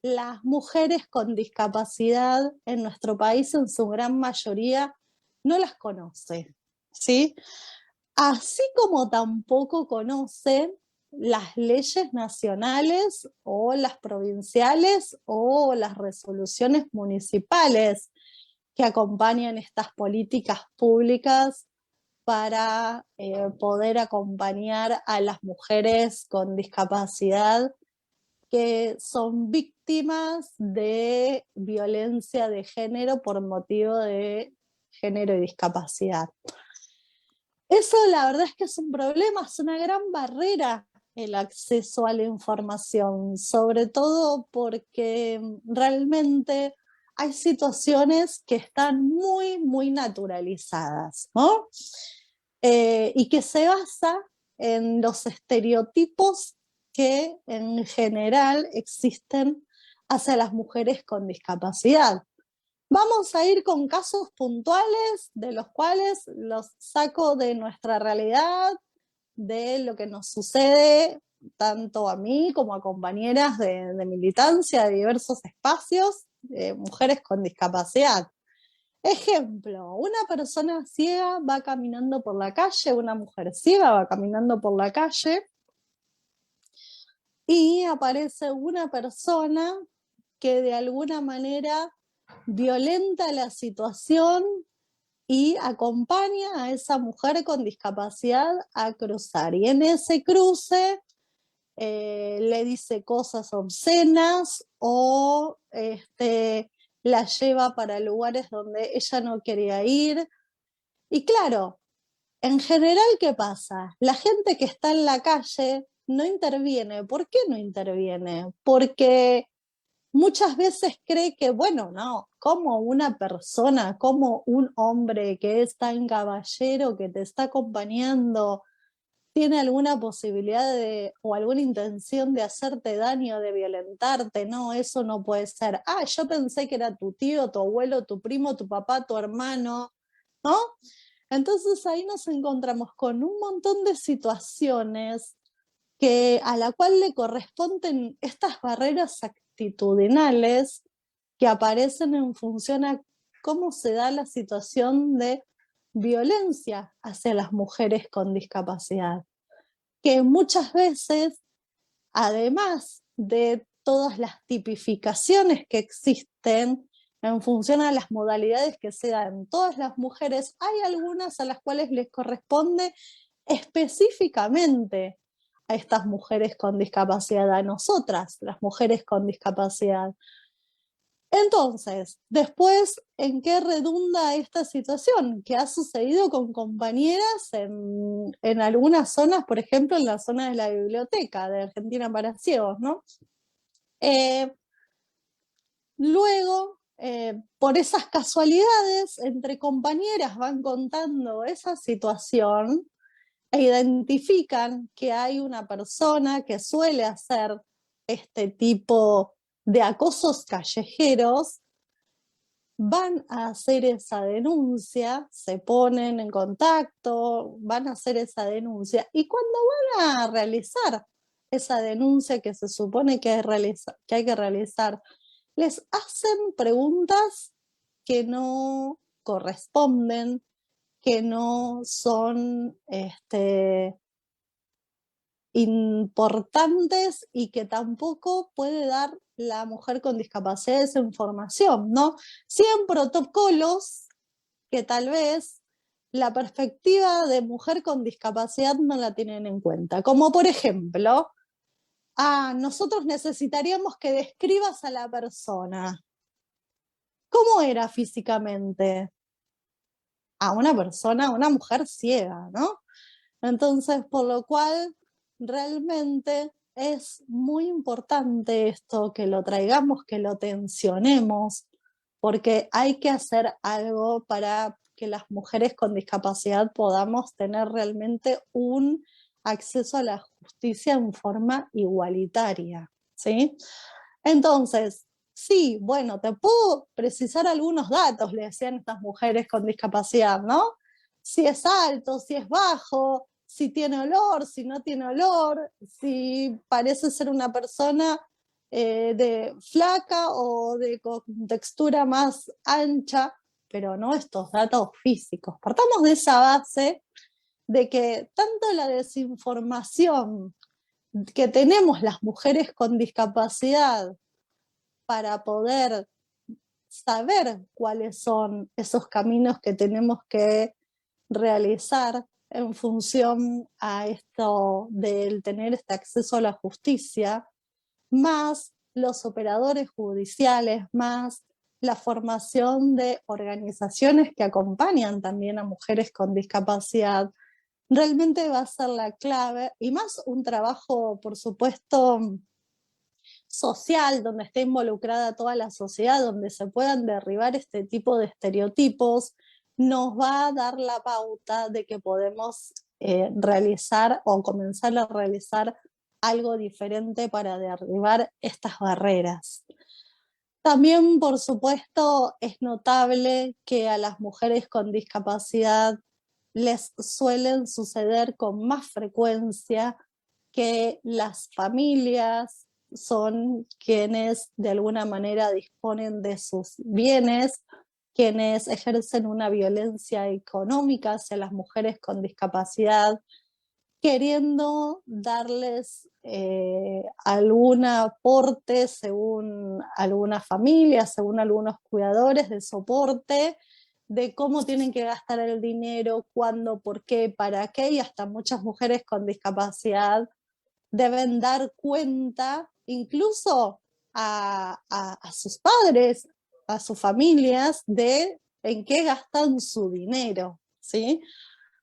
las mujeres con discapacidad en nuestro país en su gran mayoría no las conoce, ¿sí? Así como tampoco conoce las leyes nacionales o las provinciales o las resoluciones municipales que acompañan estas políticas públicas para poder acompañar a las mujeres con discapacidad que son víctimas de violencia de género por motivo de género y discapacidad. Eso la verdad es que es un problema, es una gran barrera el acceso a la información, sobre todo porque realmente hay situaciones que están muy, muy naturalizadas, ¿no? Y que se basa en los estereotipos que en general existen hacia las mujeres con discapacidad. Vamos a ir con casos puntuales de los cuales los saco de nuestra realidad, de lo que nos sucede tanto a mí como a compañeras de militancia de diversos espacios, mujeres con discapacidad. Ejemplo, una persona ciega va caminando por la calle, una mujer ciega va caminando por la calle y aparece una persona que de alguna manera violenta la situación y acompaña a esa mujer con discapacidad a cruzar. Y en ese cruce le dice cosas obscenas o la lleva para lugares donde ella no quería ir. Y claro, en general, ¿qué pasa? La gente que está en la calle no interviene. ¿Por qué no interviene? Porque muchas veces cree que, bueno, no, como una persona, como un hombre que es tan caballero, que te está acompañando, tiene alguna posibilidad o alguna intención de hacerte daño, de violentarte. No, eso no puede ser. Ah, yo pensé que era tu tío, tu abuelo, tu primo, tu papá, tu hermano, ¿no? Entonces ahí nos encontramos con un montón de situaciones a la cual le corresponden estas barreras actitudinales que aparecen en función a cómo se da la situación de violencia hacia las mujeres con discapacidad, que muchas veces, además de todas las tipificaciones que existen en función a las modalidades que se dan en todas las mujeres, hay algunas a las cuales les corresponde específicamente a estas mujeres con discapacidad, a nosotras, las mujeres con discapacidad. Entonces, después, ¿en qué redunda esta situación? Que ha sucedido con compañeras en algunas zonas, por ejemplo, en la zona de la biblioteca de Argentina para Ciegos, ¿no? Luego, por esas casualidades, entre compañeras van contando esa situación e identifican que hay una persona que suele hacer este tipo de acosos callejeros, van a hacer esa denuncia, se ponen en contacto, van a hacer esa denuncia, y cuando van a realizar esa denuncia que se supone que hay que realizar, les hacen preguntas que no corresponden, que no son importantes y que tampoco puede dar la mujer con discapacidad esa información, ¿no? 100 protocolos que tal vez la perspectiva de mujer con discapacidad no la tienen en cuenta, como por ejemplo, nosotros necesitaríamos que describas a la persona. ¿Cómo era físicamente? A una persona, una mujer ciega, ¿no? Entonces, por lo cual realmente es muy importante esto, que lo traigamos, que lo tensionemos, porque hay que hacer algo para que las mujeres con discapacidad podamos tener realmente un acceso a la justicia en forma igualitaria, ¿sí? Entonces, sí, bueno, te puedo precisar algunos datos, le decían estas mujeres con discapacidad, ¿no? Si es alto, si es bajo, si tiene olor, si no tiene olor, si parece ser una persona de flaca o de con textura más ancha, pero no estos datos físicos. Partamos de esa base de que tanto la desinformación que tenemos las mujeres con discapacidad para poder saber cuáles son esos caminos que tenemos que realizar en función a esto del tener este acceso a la justicia, más los operadores judiciales, más la formación de organizaciones que acompañan también a mujeres con discapacidad, realmente va a ser la clave, y más un trabajo, por supuesto, social, donde esté involucrada toda la sociedad, donde se puedan derribar este tipo de estereotipos, nos va a dar la pauta de que podemos realizar o comenzar a realizar algo diferente para derribar estas barreras. También, por supuesto, es notable que a las mujeres con discapacidad les suelen suceder con más frecuencia que las familias son quienes de alguna manera disponen de sus bienes, quienes ejercen una violencia económica hacia las mujeres con discapacidad, queriendo darles algún aporte según algunas familias, según algunos cuidadores de soporte, de cómo tienen que gastar el dinero, cuándo, por qué, para qué, y hasta muchas mujeres con discapacidad deben dar cuenta incluso a sus padres, a sus familias, de en qué gastan su dinero, ¿sí?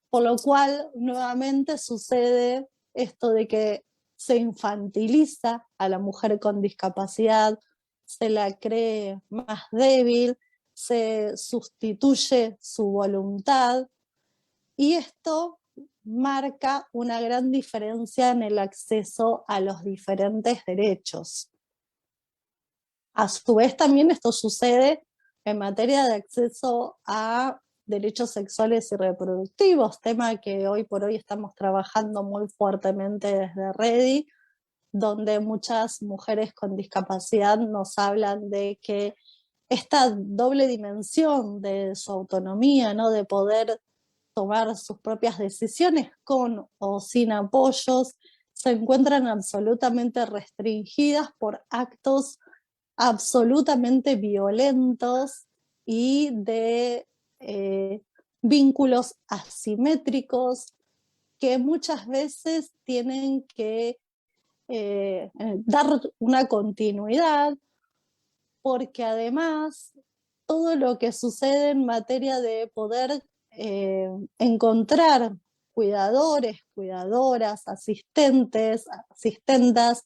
Por lo cual nuevamente sucede esto de que se infantiliza a la mujer con discapacidad, se la cree más débil, se sustituye su voluntad, y esto marca una gran diferencia en el acceso a los diferentes derechos. A su vez también esto sucede en materia de acceso a derechos sexuales y reproductivos, tema que hoy por hoy estamos trabajando muy fuertemente desde REDI, donde muchas mujeres con discapacidad nos hablan de que esta doble dimensión de su autonomía, ¿no? De poder tomar sus propias decisiones con o sin apoyos, se encuentran absolutamente restringidas por actos absolutamente violentos y de vínculos asimétricos que muchas veces tienen que dar una continuidad, porque además todo lo que sucede en materia de poder encontrar cuidadores, cuidadoras, asistentes, asistentas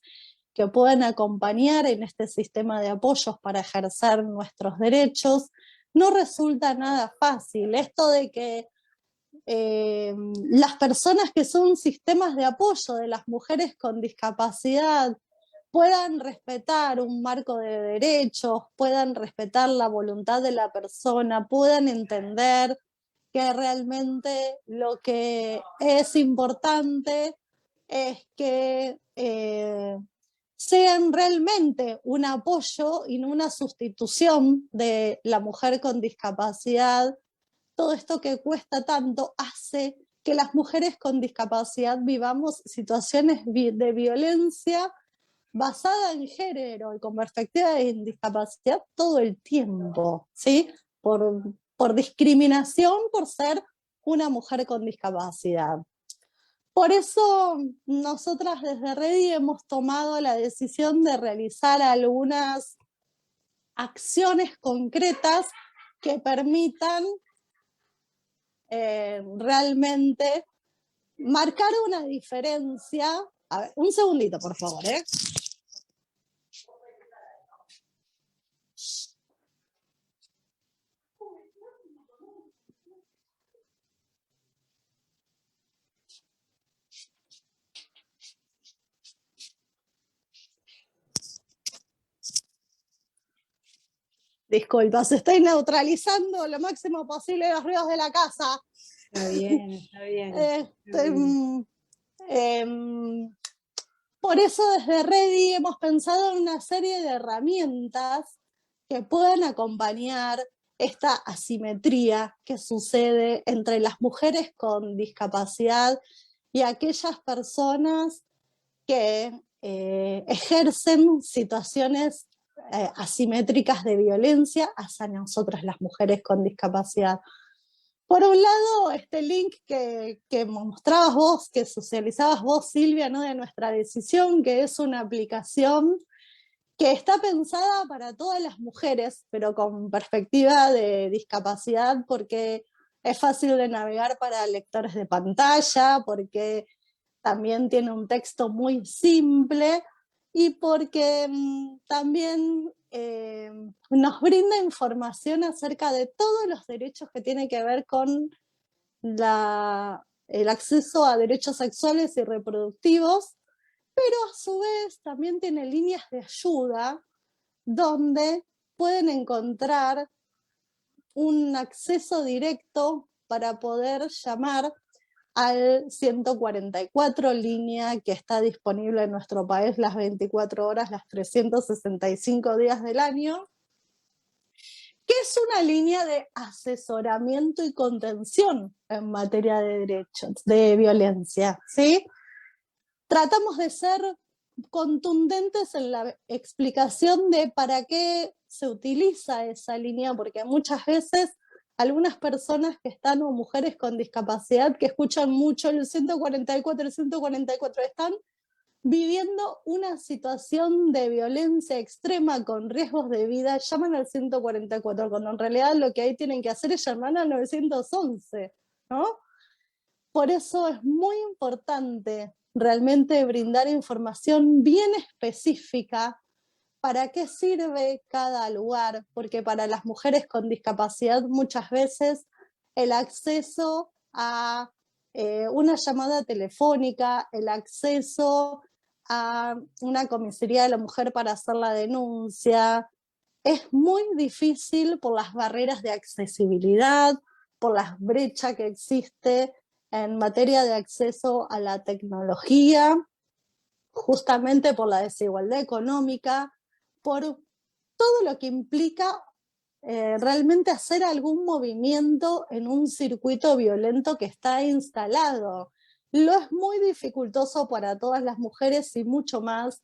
que puedan acompañar en este sistema de apoyos para ejercer nuestros derechos, no resulta nada fácil. Esto de que las personas que son sistemas de apoyo de las mujeres con discapacidad puedan respetar un marco de derechos, puedan respetar la voluntad de la persona, puedan entender que realmente lo que es importante es que sean realmente un apoyo y no una sustitución de la mujer con discapacidad. Todo esto que cuesta tanto hace que las mujeres con discapacidad vivamos situaciones de violencia basada en género y con perspectiva de discapacidad todo el tiempo, ¿sí? Por discriminación por ser una mujer con discapacidad. Por eso nosotras desde REDI hemos tomado la decisión de realizar algunas acciones concretas que permitan realmente marcar una diferencia A ver, un segundito, por favor, ¿eh? Disculpa, se estoy neutralizando lo máximo posible los ruidos de la casa. Está bien, está bien. Por eso desde Ready hemos pensado en una serie de herramientas que puedan acompañar esta asimetría que sucede entre las mujeres con discapacidad y aquellas personas que ejercen situaciones asimétricas de violencia hacia nosotras las mujeres con discapacidad. Por un lado, este link que mostrabas vos, que socializabas vos, Silvia, ¿no? De Nuestra Decisión, que es una aplicación que está pensada para todas las mujeres, pero con perspectiva de discapacidad, porque es fácil de navegar para lectores de pantalla, porque también tiene un texto muy simple y porque también nos brinda información acerca de todos los derechos que tienen que ver con el acceso a derechos sexuales y reproductivos, pero a su vez también tiene líneas de ayuda donde pueden encontrar un acceso directo para poder llamar al 144, línea que está disponible en nuestro país las 24 horas, las 365 días del año, que es una línea de asesoramiento y contención en materia de derechos, de violencia, ¿sí? Tratamos de ser contundentes en la explicación de para qué se utiliza esa línea, porque muchas veces algunas personas que están, o mujeres con discapacidad, que escuchan mucho el 144, están viviendo una situación de violencia extrema con riesgos de vida, llaman al 144, cuando en realidad lo que ahí tienen que hacer es llamar al 911, ¿no? Por eso es muy importante realmente brindar información bien específica para qué sirve cada lugar, porque para las mujeres con discapacidad muchas veces el acceso a una llamada telefónica, el acceso a una comisaría de la mujer para hacer la denuncia, es muy difícil por las barreras de accesibilidad, por las brechas que existe en materia de acceso a la tecnología, justamente por la desigualdad económica, por todo lo que implica realmente hacer algún movimiento en un circuito violento que está instalado. Lo es muy dificultoso para todas las mujeres y mucho más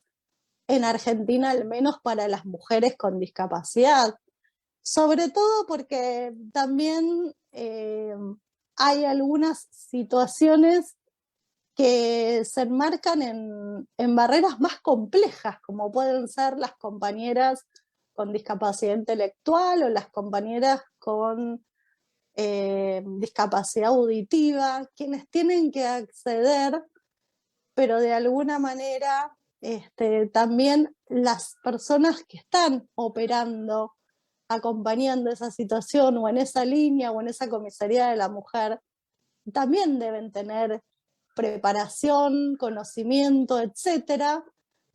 en Argentina, al menos para las mujeres con discapacidad. Sobre todo porque también hay algunas situaciones que se enmarcan en barreras más complejas, como pueden ser las compañeras con discapacidad intelectual o las compañeras con discapacidad auditiva, quienes tienen que acceder, pero de alguna manera también las personas que están operando, acompañando esa situación o en esa línea o en esa comisaría de la mujer, también deben tener preparación, conocimiento, etcétera,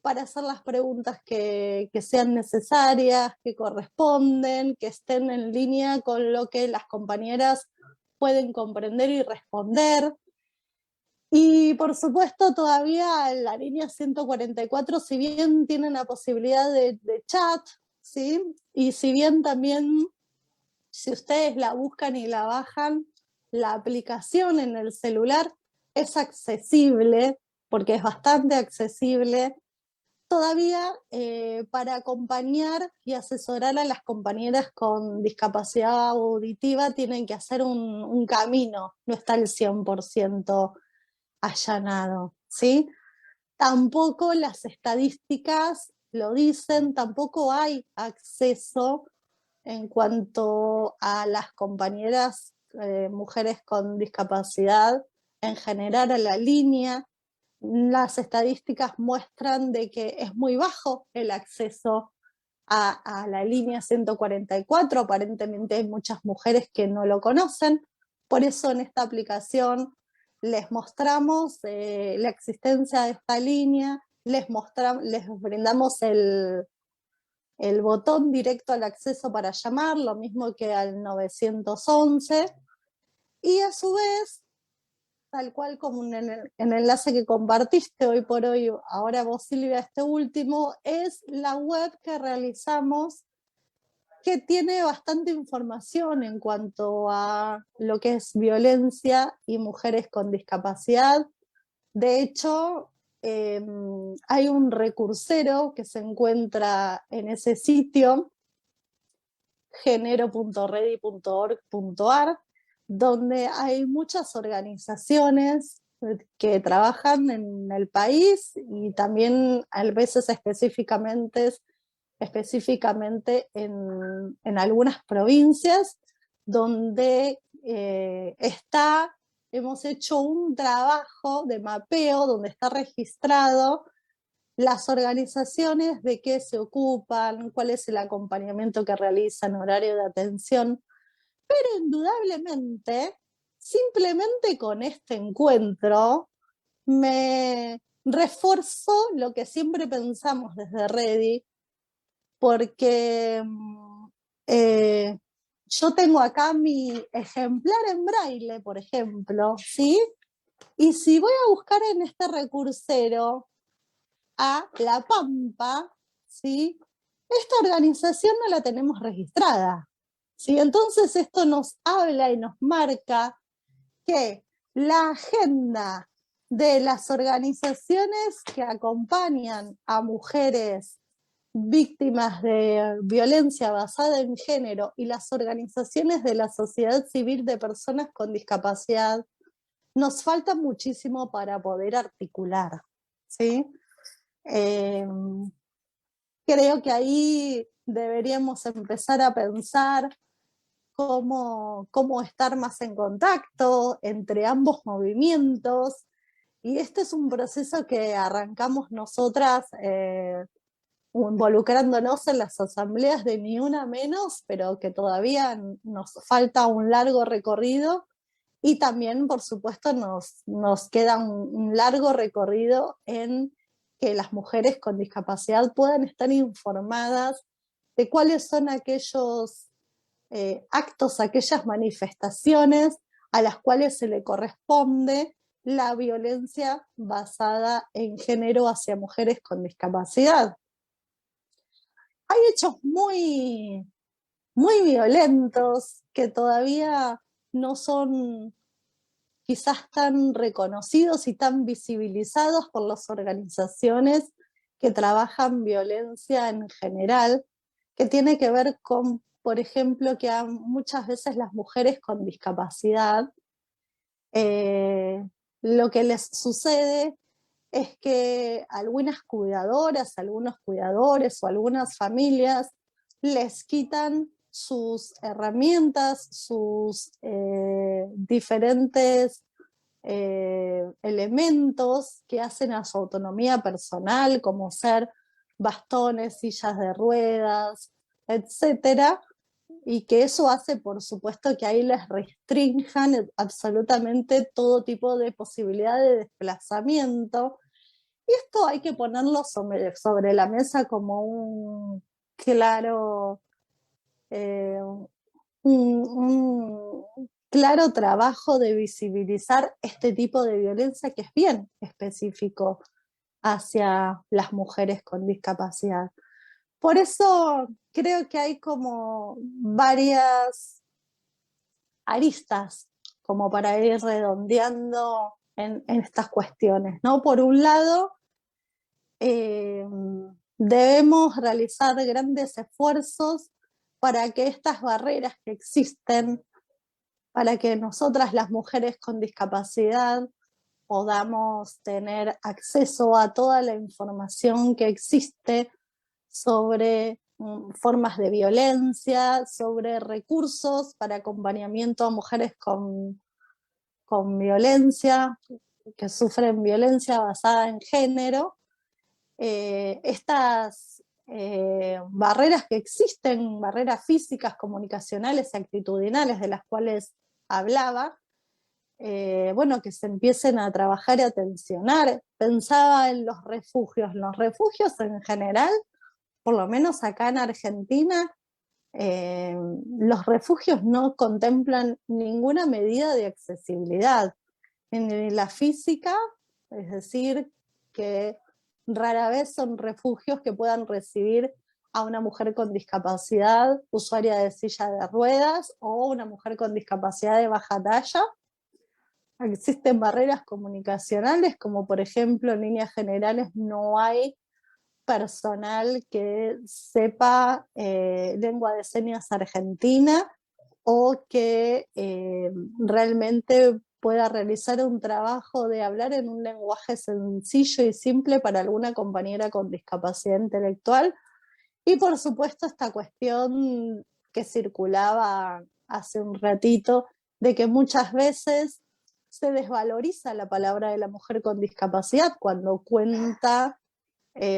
para hacer las preguntas que sean necesarias, que corresponden, que estén en línea con lo que las compañeras pueden comprender y responder. Y por supuesto todavía la línea 144, si bien tienen la posibilidad de chat, ¿sí? Y si bien también, si ustedes la buscan y la bajan, la aplicación en el celular es accesible, porque es bastante accesible, todavía para acompañar y asesorar a las compañeras con discapacidad auditiva tienen que hacer un camino, no está el 100% allanado, ¿sí? Tampoco las estadísticas lo dicen, tampoco hay acceso en cuanto a las compañeras mujeres con discapacidad en general a la línea. las estadísticas muestran de que es muy bajo el acceso a la línea 144, aparentemente hay muchas mujeres que no lo conocen, por eso en esta aplicación les mostramos la existencia de esta línea, les brindamos el botón directo al acceso para llamar, lo mismo que al 911, y a su vez, tal cual como en el enlace que compartiste hoy por hoy, ahora vos Silvia, este último, es la web que realizamos, que tiene bastante información en cuanto a lo que es violencia y mujeres con discapacidad. De hecho, hay un recursero que se encuentra en ese sitio, genero.ready.org.ar, donde hay muchas organizaciones que trabajan en el país y también a veces específicamente en algunas provincias donde hemos hecho un trabajo de mapeo donde está registrado las organizaciones, de qué se ocupan, cuál es el acompañamiento que realizan, horario de atención, pero indudablemente, simplemente con este encuentro, me reforzó lo que siempre pensamos desde Ready, porque yo tengo acá mi ejemplar en braille, por ejemplo, ¿sí? Y si voy a buscar en este recursero a La Pampa, ¿sí? Esta organización no la tenemos registrada, ¿sí? Entonces esto nos habla y nos marca que la agenda de las organizaciones que acompañan a mujeres víctimas de violencia basada en género y las organizaciones de la sociedad civil de personas con discapacidad, nos falta muchísimo para poder articular, ¿sí? Creo que ahí deberíamos empezar a pensar cómo estar más en contacto entre ambos movimientos, y este es un proceso que arrancamos nosotras involucrándonos en las asambleas de Ni Una Menos, pero que todavía nos falta un largo recorrido, y también, por supuesto, nos queda un largo recorrido en que las mujeres con discapacidad puedan estar informadas de cuáles son aquellos actos, aquellas manifestaciones a las cuales se le corresponde la violencia basada en género hacia mujeres con discapacidad. Hay hechos muy, muy violentos que todavía no son quizás tan reconocidos y tan visibilizados por las organizaciones que trabajan violencia en general, que tiene que ver con, por ejemplo, que muchas veces las mujeres con discapacidad, lo que les sucede es que algunas cuidadoras, algunos cuidadores o algunas familias les quitan sus herramientas, sus diferentes elementos que hacen a su autonomía personal, como ser bastones, sillas de ruedas, etcétera, y que eso hace, por supuesto, que ahí les restrinjan absolutamente todo tipo de posibilidad de desplazamiento. Y esto hay que ponerlo sobre la mesa como un claro, un claro trabajo de visibilizar este tipo de violencia que es bien específico hacia las mujeres con discapacidad. Por eso creo que hay como varias aristas como para ir redondeando en estas cuestiones, ¿no? Por un lado, debemos realizar grandes esfuerzos para que estas barreras que existen, para que nosotras las mujeres con discapacidad podamos tener acceso a toda la información que existe sobre formas de violencia, sobre recursos para acompañamiento a mujeres con violencia, que sufren violencia basada en género, estas barreras que existen, barreras físicas, comunicacionales y actitudinales de las cuales hablaba, bueno, que se empiecen a trabajar y a tensionar. Pensaba en los refugios en general, por lo menos acá en Argentina, los refugios no contemplan ninguna medida de accesibilidad, ni la física, es decir, que rara vez son refugios que puedan recibir a una mujer con discapacidad, usuaria de silla de ruedas, o una mujer con discapacidad de baja talla. Existen barreras comunicacionales, como por ejemplo, en líneas generales no hay personal que sepa lengua de señas argentina o que realmente pueda realizar un trabajo de hablar en un lenguaje sencillo y simple para alguna compañera con discapacidad intelectual. Y por supuesto esta cuestión que circulaba hace un ratito, de que muchas veces se desvaloriza la palabra de la mujer con discapacidad cuando cuenta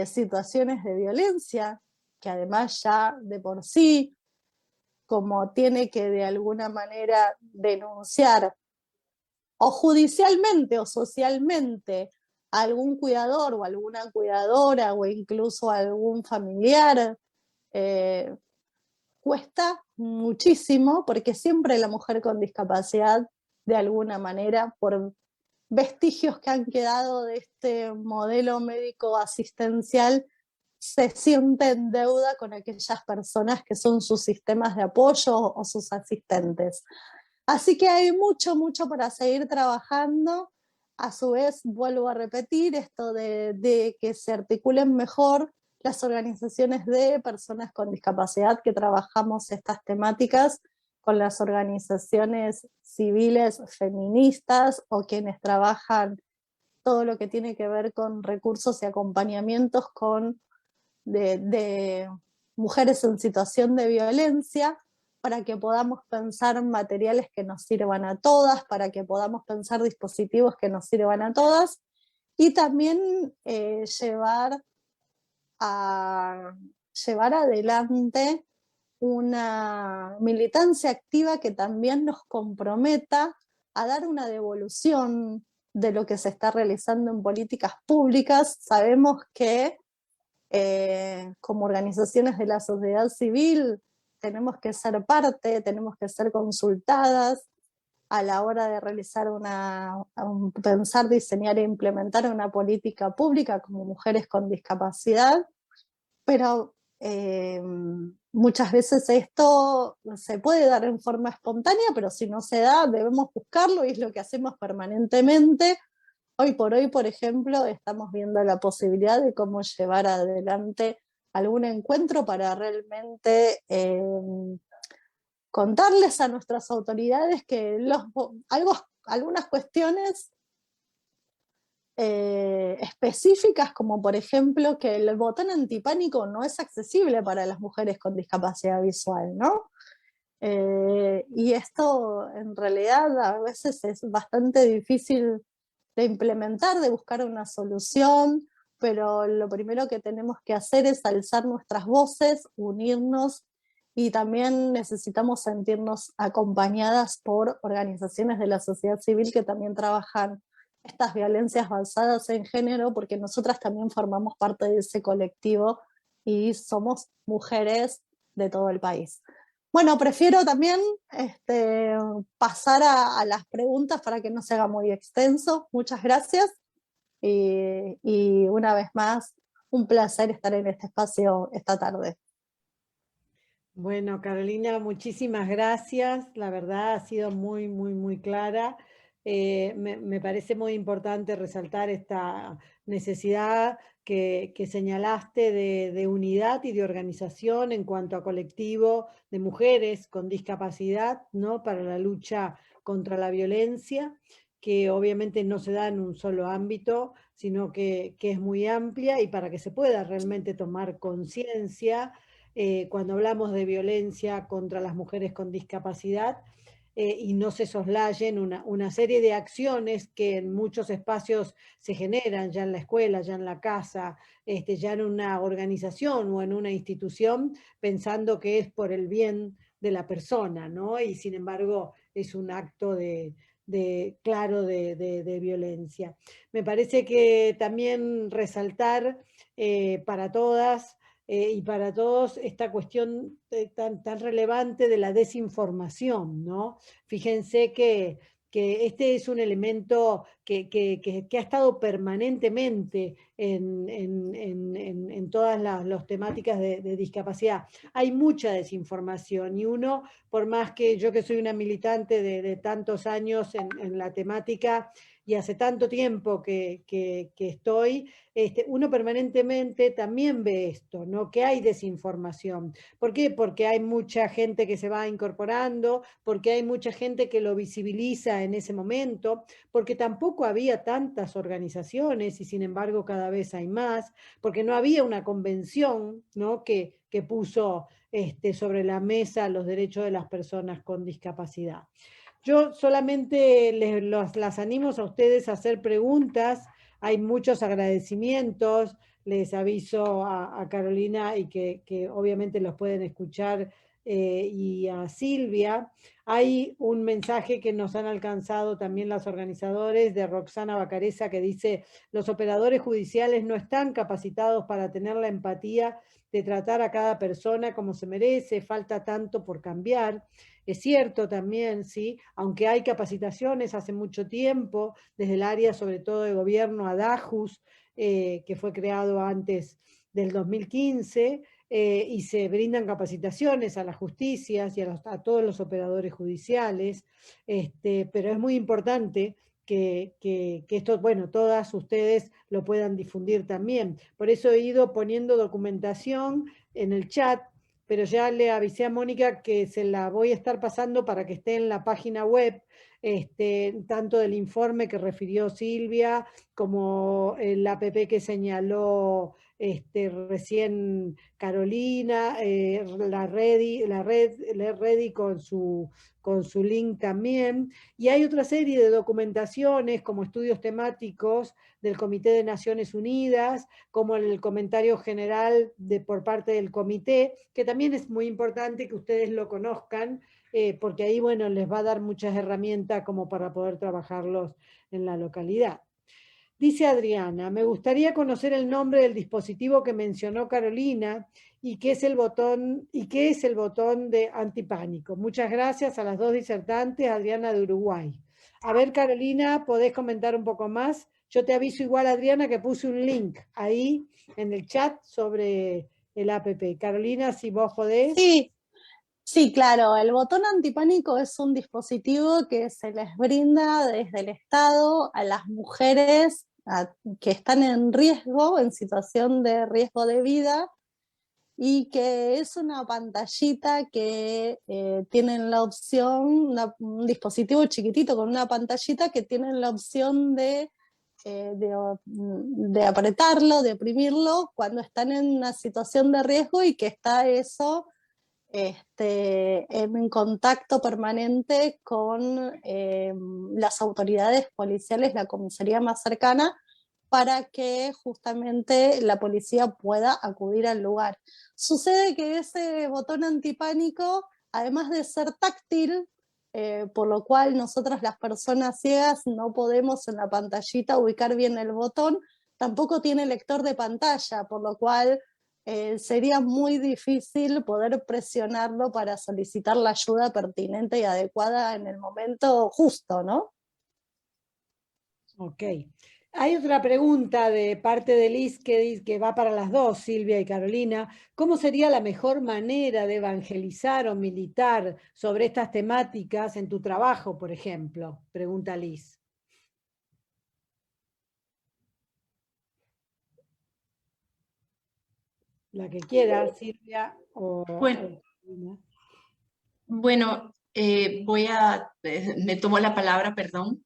situaciones de violencia, que además ya de por sí, como tiene que de alguna manera denunciar o judicialmente o socialmente a algún cuidador o alguna cuidadora o incluso a algún familiar, cuesta muchísimo, porque siempre la mujer con discapacidad, de alguna manera, por vestigios que han quedado de este modelo médico asistencial, se siente en deuda con aquellas personas que son sus sistemas de apoyo o sus asistentes. Así que hay mucho, mucho para seguir trabajando. A su vez, vuelvo a repetir esto de que se articulen mejor las organizaciones de personas con discapacidad que trabajamos estas temáticas con las organizaciones civiles feministas o quienes trabajan todo lo que tiene que ver con recursos y acompañamientos de mujeres en situación de violencia, para que podamos pensar materiales que nos sirvan a todas, para que podamos pensar dispositivos que nos sirvan a todas, y también llevar adelante una militancia activa que también nos comprometa a dar una devolución de lo que se está realizando en políticas públicas. Sabemos que como organizaciones de la sociedad civil tenemos que ser parte, tenemos que ser consultadas a la hora de realizar pensar, diseñar e implementar una política pública como mujeres con discapacidad, pero muchas veces esto se puede dar en forma espontánea, pero si no se da, debemos buscarlo y es lo que hacemos permanentemente. Hoy por hoy, por ejemplo, estamos viendo la posibilidad de cómo llevar adelante algún encuentro para realmente contarles a nuestras autoridades que algunas cuestiones específicas, como por ejemplo que el botón antipánico no es accesible para las mujeres con discapacidad visual, ¿no? Y esto en realidad a veces es bastante difícil de implementar, de buscar una solución, pero lo primero que tenemos que hacer es alzar nuestras voces, unirnos, y también necesitamos sentirnos acompañadas por organizaciones de la sociedad civil que también trabajan estas violencias basadas en género, porque nosotras también formamos parte de ese colectivo y somos mujeres de todo el país. Bueno, prefiero también pasar a las preguntas para que no se haga muy extenso. Muchas gracias y una vez más, un placer estar en este espacio esta tarde. Bueno, Carolina, muchísimas gracias. La verdad ha sido muy, muy, muy clara. Me parece muy importante resaltar esta necesidad que señalaste de unidad y de organización en cuanto a colectivo de mujeres con discapacidad, ¿no? Para la lucha contra la violencia, que obviamente no se da en un solo ámbito, sino que es muy amplia, y para que se pueda realmente tomar conciencia cuando hablamos de violencia contra las mujeres con discapacidad, y no se soslayen una serie de acciones que en muchos espacios se generan, ya en la escuela, ya en la casa, ya en una organización o en una institución, pensando que es por el bien de la persona, ¿no? Y sin embargo es un acto claro de violencia. Me parece que también resaltar para todas y para todos esta cuestión tan relevante de la desinformación, ¿no? Fíjense que este es un elemento que ha estado permanentemente en todas las temáticas de discapacidad. Hay mucha desinformación y uno, por más que yo que soy una militante de tantos años en la temática y hace tanto tiempo que estoy, uno permanentemente también ve esto, ¿no? Que hay desinformación. ¿Por qué? Porque hay mucha gente que se va incorporando, porque hay mucha gente que lo visibiliza en ese momento, porque tampoco había tantas organizaciones y sin embargo cada vez hay más, porque no había una convención, ¿no? que puso sobre la mesa los derechos de las personas con discapacidad. Yo solamente las animo a ustedes a hacer preguntas, hay muchos agradecimientos, les aviso a Carolina y que obviamente los pueden escuchar y a Silvia. Hay un mensaje que nos han alcanzado también los organizadores de Roxana Bacareza que dice: los operadores judiciales no están capacitados para tener la empatía de tratar a cada persona como se merece, falta tanto por cambiar. Es cierto también, sí, aunque hay capacitaciones hace mucho tiempo, desde el área sobre todo de gobierno ADAJUS, que fue creado antes del 2015, y se brindan capacitaciones a las justicias y a todos los operadores judiciales, pero es muy importante que esto, bueno, todas ustedes lo puedan difundir también. Por eso he ido poniendo documentación en el chat, pero ya le avisé a Mónica que se la voy a estar pasando para que esté en la página web, tanto del informe que refirió Silvia, como el app que señaló recién Carolina, la Ready con su link también. Y hay otra serie de documentaciones como estudios temáticos del Comité de Naciones Unidas, como el comentario general por parte del comité, que también es muy importante que ustedes lo conozcan, porque ahí, bueno, les va a dar muchas herramientas como para poder trabajarlos en la localidad. Dice Adriana: me gustaría conocer el nombre del dispositivo que mencionó Carolina y qué es el botón de antipánico. Muchas gracias a las dos disertantes, Adriana de Uruguay. A ver, Carolina, ¿podés comentar un poco más? Yo te aviso igual, Adriana, que puse un link ahí en el chat sobre el app. Carolina, si vos podés. Sí, claro, el botón antipánico es un dispositivo que se les brinda desde el Estado a las mujeres que están en riesgo, en situación de riesgo de vida, y que es una pantallita que tienen la opción, un dispositivo chiquitito con una pantallita que tienen la opción de apretarlo, de oprimirlo cuando están en una situación de riesgo y que está eso en contacto permanente con las autoridades policiales, la comisaría más cercana, para que justamente la policía pueda acudir al lugar. Sucede que ese botón antipánico, además de ser táctil, por lo cual nosotras las personas ciegas no podemos en la pantallita ubicar bien el botón, tampoco tiene lector de pantalla, por lo cual sería muy difícil poder presionarlo para solicitar la ayuda pertinente y adecuada en el momento justo, ¿no? Ok. Hay otra pregunta de parte de Liz que va para las dos, Silvia y Carolina. ¿Cómo sería la mejor manera de evangelizar o militar sobre estas temáticas en tu trabajo, por ejemplo? Pregunta Liz. La que quiera, Silvia o Carolina. Bueno, me tomo la palabra, perdón.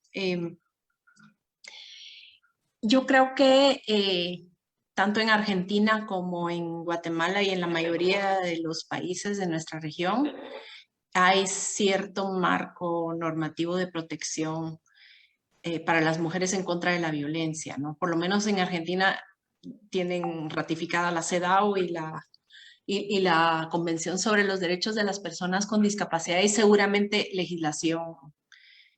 Yo creo que tanto en Argentina como en Guatemala y en la mayoría de los países de nuestra región hay cierto marco normativo de protección para las mujeres en contra de la violencia, ¿no? Por lo menos en Argentina tienen ratificada la CEDAW y la Convención sobre los Derechos de las Personas con Discapacidad, y seguramente legislación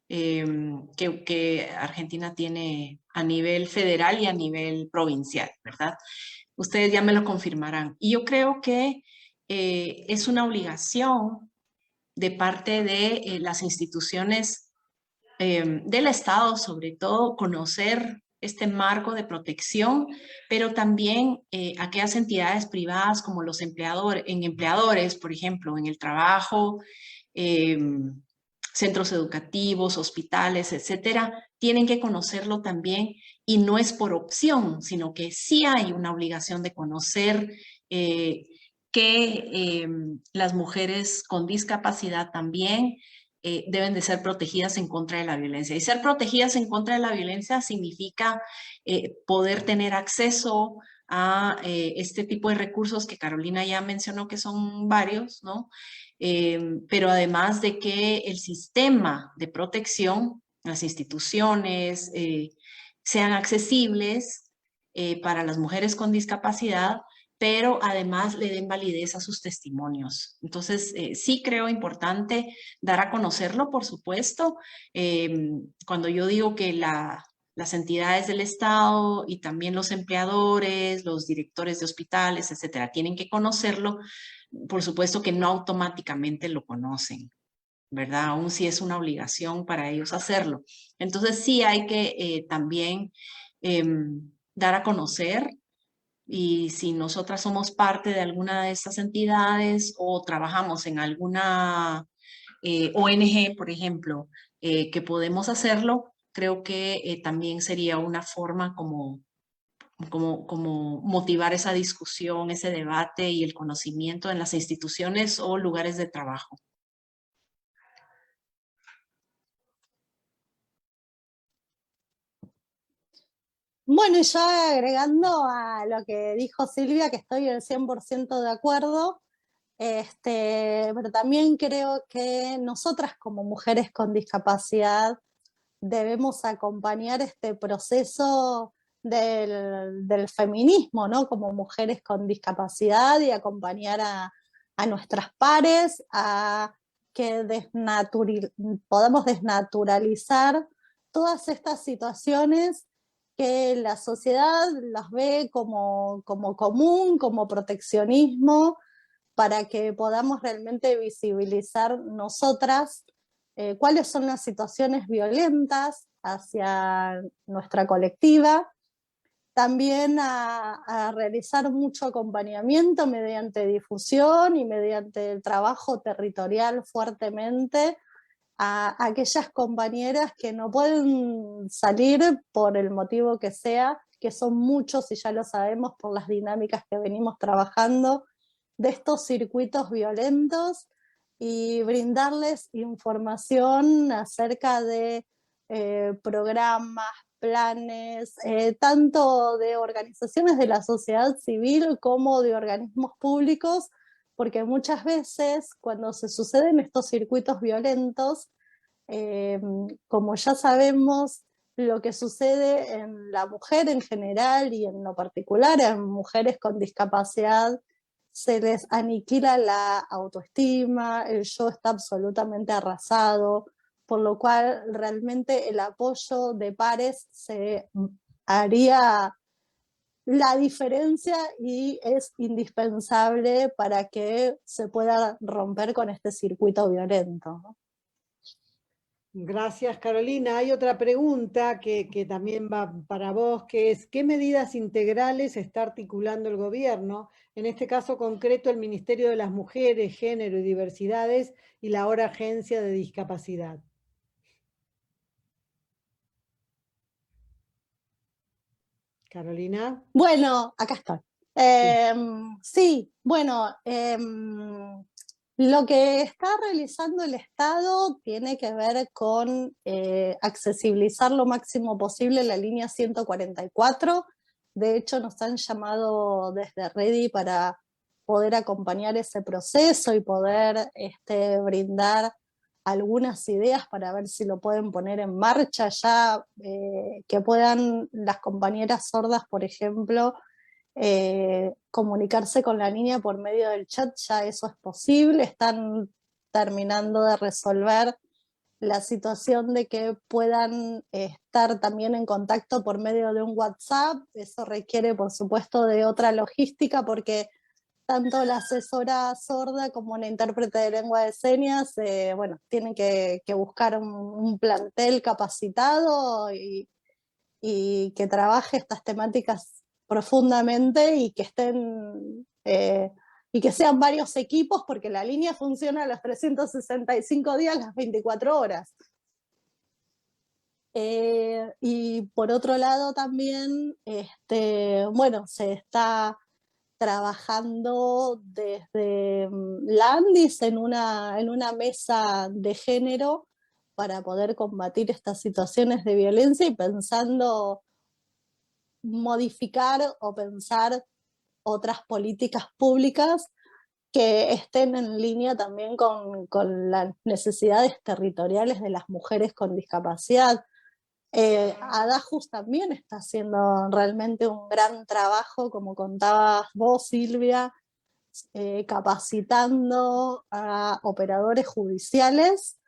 que Argentina tiene a nivel federal y a nivel provincial, ¿verdad? Ustedes ya me lo confirmarán. Y yo creo que es una obligación de parte de las instituciones del Estado, sobre todo, conocer este marco de protección, pero también aquellas entidades privadas como los empleadores, por ejemplo, en el trabajo, centros educativos, hospitales, etcétera, tienen que conocerlo también, y no es por opción, sino que sí hay una obligación de conocer que las mujeres con discapacidad también deben de ser protegidas en contra de la violencia. Y ser protegidas en contra de la violencia significa poder tener acceso a este tipo de recursos que Carolina ya mencionó, que son varios, ¿no? Pero además de que el sistema de protección, las instituciones, sean accesibles para las mujeres con discapacidad, pero además le den validez a sus testimonios. Entonces, sí creo importante dar a conocerlo, por supuesto. Cuando yo digo que las entidades del Estado y también los empleadores, los directores de hospitales, etcétera, tienen que conocerlo, por supuesto que no automáticamente lo conocen, ¿verdad? Aún si es una obligación para ellos hacerlo. Entonces sí hay que también dar a conocer, y si nosotras somos parte de alguna de estas entidades o trabajamos en alguna ONG, por ejemplo, que podemos hacerlo, creo que también sería una forma como motivar esa discusión, ese debate y el conocimiento en las instituciones o lugares de trabajo. Bueno, y ya agregando a lo que dijo Silvia, que estoy al 100% de acuerdo, pero también creo que nosotras como mujeres con discapacidad debemos acompañar este proceso del feminismo, ¿no? Como mujeres con discapacidad, y acompañar a nuestras pares a que podamos desnaturalizar todas estas situaciones que la sociedad las ve como común, como proteccionismo, para que podamos realmente visibilizar nosotras cuáles son las situaciones violentas hacia nuestra colectiva. También a realizar mucho acompañamiento mediante difusión y mediante el trabajo territorial fuertemente a aquellas compañeras que no pueden salir por el motivo que sea, que son muchos y ya lo sabemos por las dinámicas que venimos trabajando de estos circuitos violentos, y brindarles información acerca de programas, planes, tanto de organizaciones de la sociedad civil como de organismos públicos, porque muchas veces cuando se suceden estos circuitos violentos, como ya sabemos, lo que sucede en la mujer en general y en lo particular en mujeres con discapacidad, se les aniquila la autoestima, el yo está absolutamente arrasado, por lo cual realmente el apoyo de pares se haría la diferencia y es indispensable para que se pueda romper con este circuito violento, ¿no? Gracias, Carolina. Hay otra pregunta que también va para vos, que es: ¿qué medidas integrales está articulando el gobierno? En este caso concreto, el Ministerio de las Mujeres, Género y Diversidades y la ahora Agencia de Discapacidad. Carolina. Bueno, acá estoy. Sí, bueno, lo que está realizando el Estado tiene que ver con accesibilizar lo máximo posible la línea 144. De hecho, nos han llamado desde Redi para poder acompañar ese proceso y poder brindar algunas ideas para ver si lo pueden poner en marcha ya, que puedan las compañeras sordas, por ejemplo, comunicarse con la niña por medio del chat, ya eso es posible. Están terminando de resolver la situación de que puedan estar también en contacto por medio de un WhatsApp. Eso requiere, por supuesto, de otra logística, porque tanto la asesora sorda como la intérprete de lengua de señas, bueno, tienen que buscar un plantel capacitado y que trabaje estas temáticas profundamente y que estén y que sean varios equipos, porque la línea funciona los 365 días, las 24 horas. Y por otro lado también, bueno, se está trabajando desde Landis en una mesa de género para poder combatir estas situaciones de violencia y pensando modificar o pensar otras políticas públicas que estén en línea también con las necesidades territoriales de las mujeres con discapacidad. Adajus también está haciendo realmente un gran trabajo, como contabas vos, Silvia, capacitando a operadores judiciales.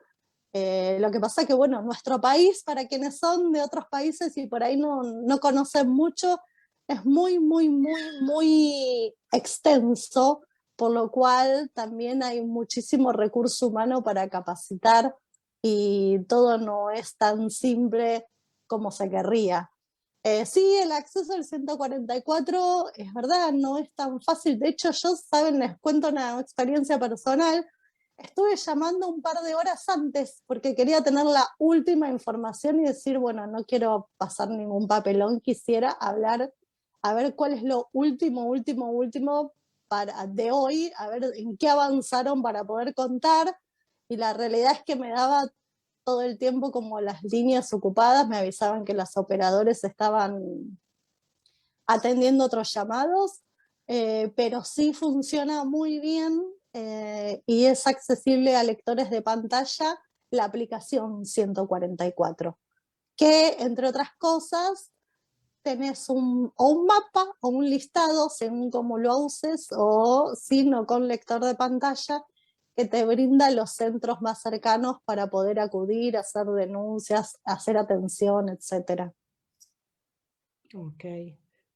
Lo que pasa que, bueno, nuestro país, para quienes son de otros países y por ahí no conocen mucho, es muy, muy, muy, muy extenso, por lo cual también hay muchísimo recurso humano para capacitar y todo no es tan simple como se querría. Sí, el acceso al 144 es verdad, no es tan fácil. De hecho, yo, saben, les cuento una experiencia personal. Estuve llamando un par de horas antes porque quería tener la última información y decir, bueno, no quiero pasar ningún papelón, quisiera hablar, a ver cuál es lo último de hoy, a ver en qué avanzaron para poder contar. Y la realidad es que me daba todo el tiempo como las líneas ocupadas, me avisaban que los operadores estaban atendiendo otros llamados, pero sí funciona muy bien y es accesible a lectores de pantalla la aplicación 144, que entre otras cosas tenés un mapa o un listado según cómo lo uses, o sin o con lector de pantalla, que te brinda los centros más cercanos para poder acudir, hacer denuncias, hacer atención, etc. Ok,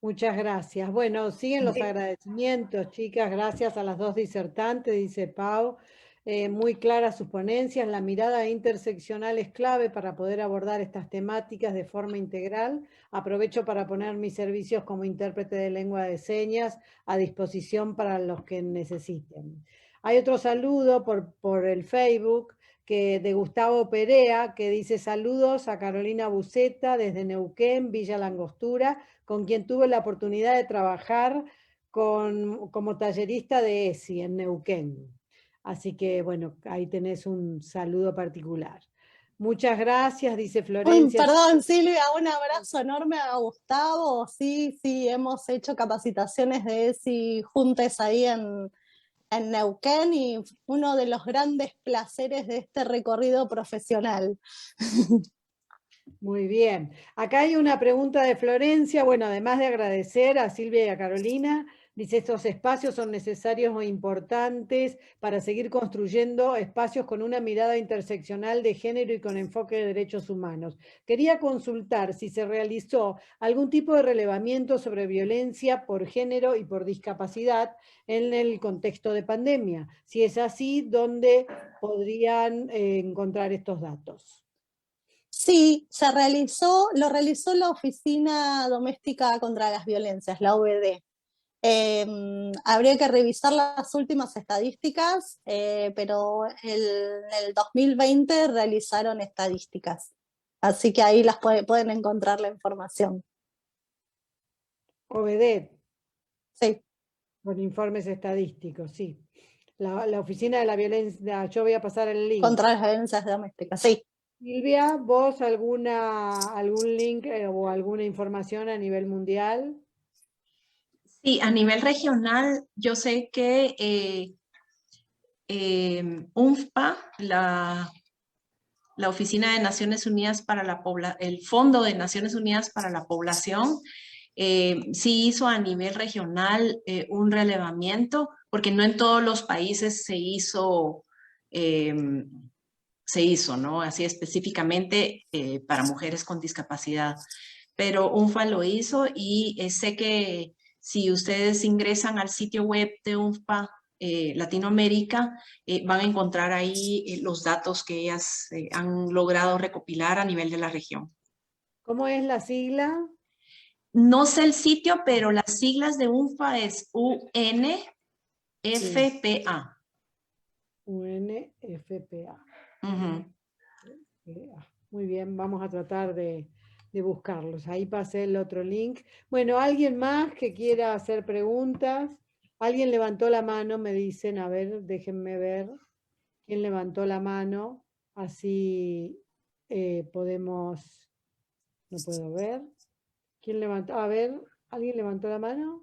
muchas gracias. Bueno, siguen los agradecimientos, chicas. Gracias a las dos disertantes, dice Pau. Muy claras sus ponencias. La mirada interseccional es clave para poder abordar estas temáticas de forma integral. Aprovecho para poner mis servicios como intérprete de lengua de señas a disposición para los que necesiten. Hay otro saludo por el Facebook de Gustavo Perea, que dice saludos a Carolina Buceta desde Neuquén, Villa Langostura, con quien tuve la oportunidad de trabajar como tallerista de ESI en Neuquén. Así que, bueno, ahí tenés un saludo particular. Muchas gracias, dice Florencia. Perdón, Silvia, un abrazo enorme a Gustavo. Sí, hemos hecho capacitaciones de ESI juntos ahí en Neuquén y uno de los grandes placeres de este recorrido profesional. Muy bien. Acá hay una pregunta de Florencia. Bueno, además de agradecer a Silvia y a Carolina, dice, estos espacios son necesarios o importantes para seguir construyendo espacios con una mirada interseccional de género y con enfoque de derechos humanos. Quería consultar si se realizó algún tipo de relevamiento sobre violencia por género y por discapacidad en el contexto de pandemia. Si es así, ¿dónde podrían encontrar estos datos? Sí, lo realizó la Oficina Doméstica contra las Violencias, la OVD. Habría que revisar las últimas estadísticas, pero en el 2020 realizaron estadísticas, así que ahí las pueden encontrar la información. OVD. Sí. Con informes estadísticos, sí. La Oficina de la Violencia, yo voy a pasar el link. Contra las violencias domésticas, sí. Silvia, ¿vos algún link o alguna información a nivel mundial? Sí, a nivel regional, yo sé que UNFPA, la Oficina de Naciones Unidas para la Población, el Fondo de Naciones Unidas para la Población, sí hizo a nivel regional un relevamiento, porque no en todos los países se hizo, ¿no? Así específicamente para mujeres con discapacidad. Pero UNFPA lo hizo y sé que si ustedes ingresan al sitio web de UNFPA Latinoamérica, van a encontrar ahí los datos que ellas han logrado recopilar a nivel de la región. ¿Cómo es la sigla? No sé el sitio, pero las siglas de UNFPA es UNFPA. UNFPA. Uh-huh. Muy bien, vamos a tratar de buscarlos. Ahí pasé el otro link. Bueno, ¿alguien más que quiera hacer preguntas? Alguien levantó la mano, me dicen, a ver, déjenme ver. ¿Quién levantó la mano? Así podemos, no puedo ver. ¿Quién levantó? A ver, ¿alguien levantó la mano?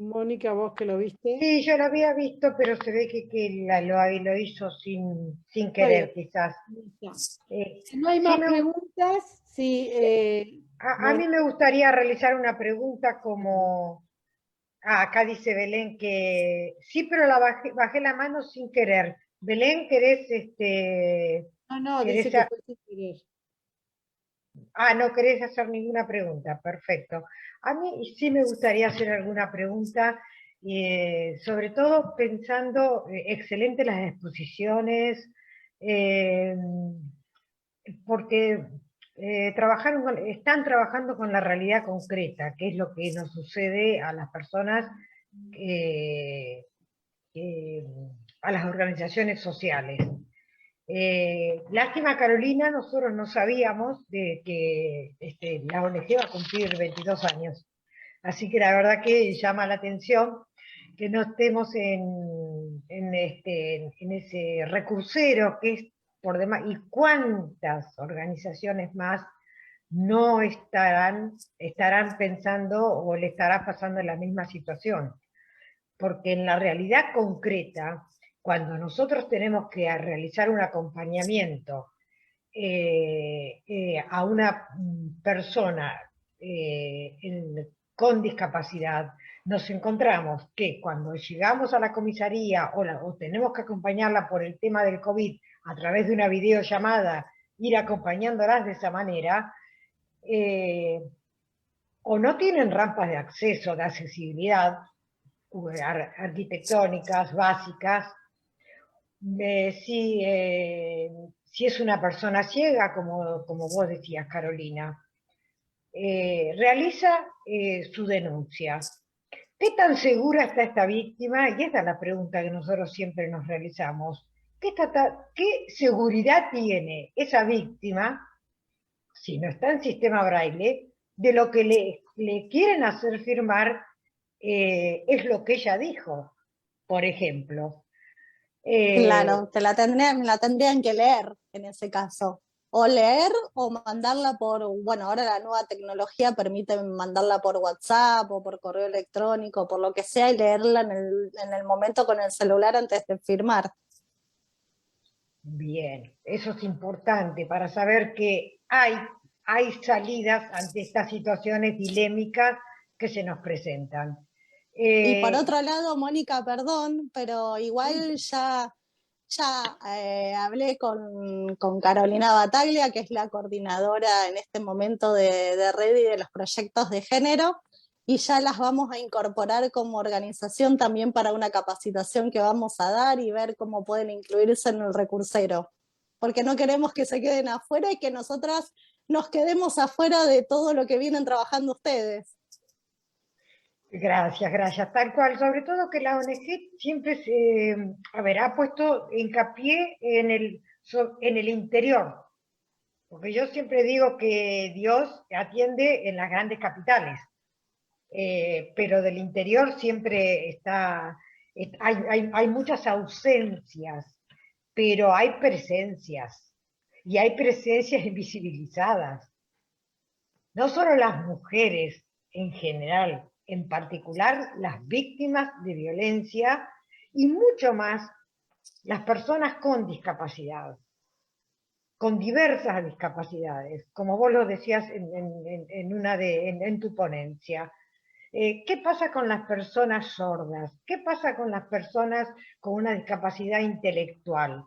Mónica, vos que lo viste. Sí, yo lo había visto, pero se ve que lo hizo sin Está querer, bien. quizás. Ya. Eh, Si no hay sí más preguntas, sí. a mí me gustaría realizar una pregunta como... acá dice Belén que sí, pero bajé la mano sin querer. Belén, No, dice querés que fue sin querer. no querés hacer ninguna pregunta, perfecto. A mí sí me gustaría hacer alguna pregunta, sobre todo pensando, excelente las exposiciones, eh, porque están trabajando con la realidad concreta, que es lo que nos sucede a las personas, eh, eh, a las organizaciones sociales. Lástima, Carolina, nosotros no sabíamos de que la ONG va a cumplir 22 años. Así que la verdad que llama la atención que no estemos en ese recursero que es por demás. ¿Y cuántas organizaciones más no estarán pensando o le estará pasando la misma situación? Porque en la realidad concreta, cuando nosotros tenemos que realizar un acompañamiento a una persona con discapacidad, nos encontramos que cuando llegamos a la comisaría o tenemos que acompañarla por el tema del COVID a través de una videollamada, ir acompañándolas de esa manera, o no tienen rampas de acceso, de accesibilidad, arquitectónicas, básicas, si es una persona ciega, como vos decías, Carolina, realiza su denuncia. ¿Qué tan segura está esta víctima? Y esta es la pregunta que nosotros siempre nos realizamos. ¿Qué seguridad tiene esa víctima, si no está en sistema braille, de lo que le quieren hacer firmar es lo que ella dijo, por ejemplo? Claro, me la tendrían que leer en ese caso. O leer o mandarla bueno, ahora la nueva tecnología permite mandarla por WhatsApp o por correo electrónico, por lo que sea, y leerla en el momento con el celular antes de firmar. Bien, eso es importante para saber que hay salidas ante estas situaciones dilémicas que se nos presentan. Y por otro lado, Mónica, perdón, pero igual Sí. ya hablé con Carolina Bataglia, que es la coordinadora en este momento de Red y de los proyectos de género, y ya las vamos a incorporar como organización también para una capacitación que vamos a dar y ver cómo pueden incluirse en el recursero, porque no queremos que se queden afuera y que nosotras nos quedemos afuera de todo lo que vienen trabajando ustedes. Gracias, tal cual. Sobre todo que la ONG siempre ha puesto hincapié en el interior, porque yo siempre digo que Dios atiende en las grandes capitales, pero del interior siempre hay muchas ausencias, pero hay presencias, y hay presencias invisibilizadas. No solo las mujeres en general en particular las víctimas de violencia y mucho más las personas con discapacidad, con diversas discapacidades, como vos lo decías en tu ponencia. ¿Qué pasa con las personas sordas? ¿Qué pasa con las personas con una discapacidad intelectual?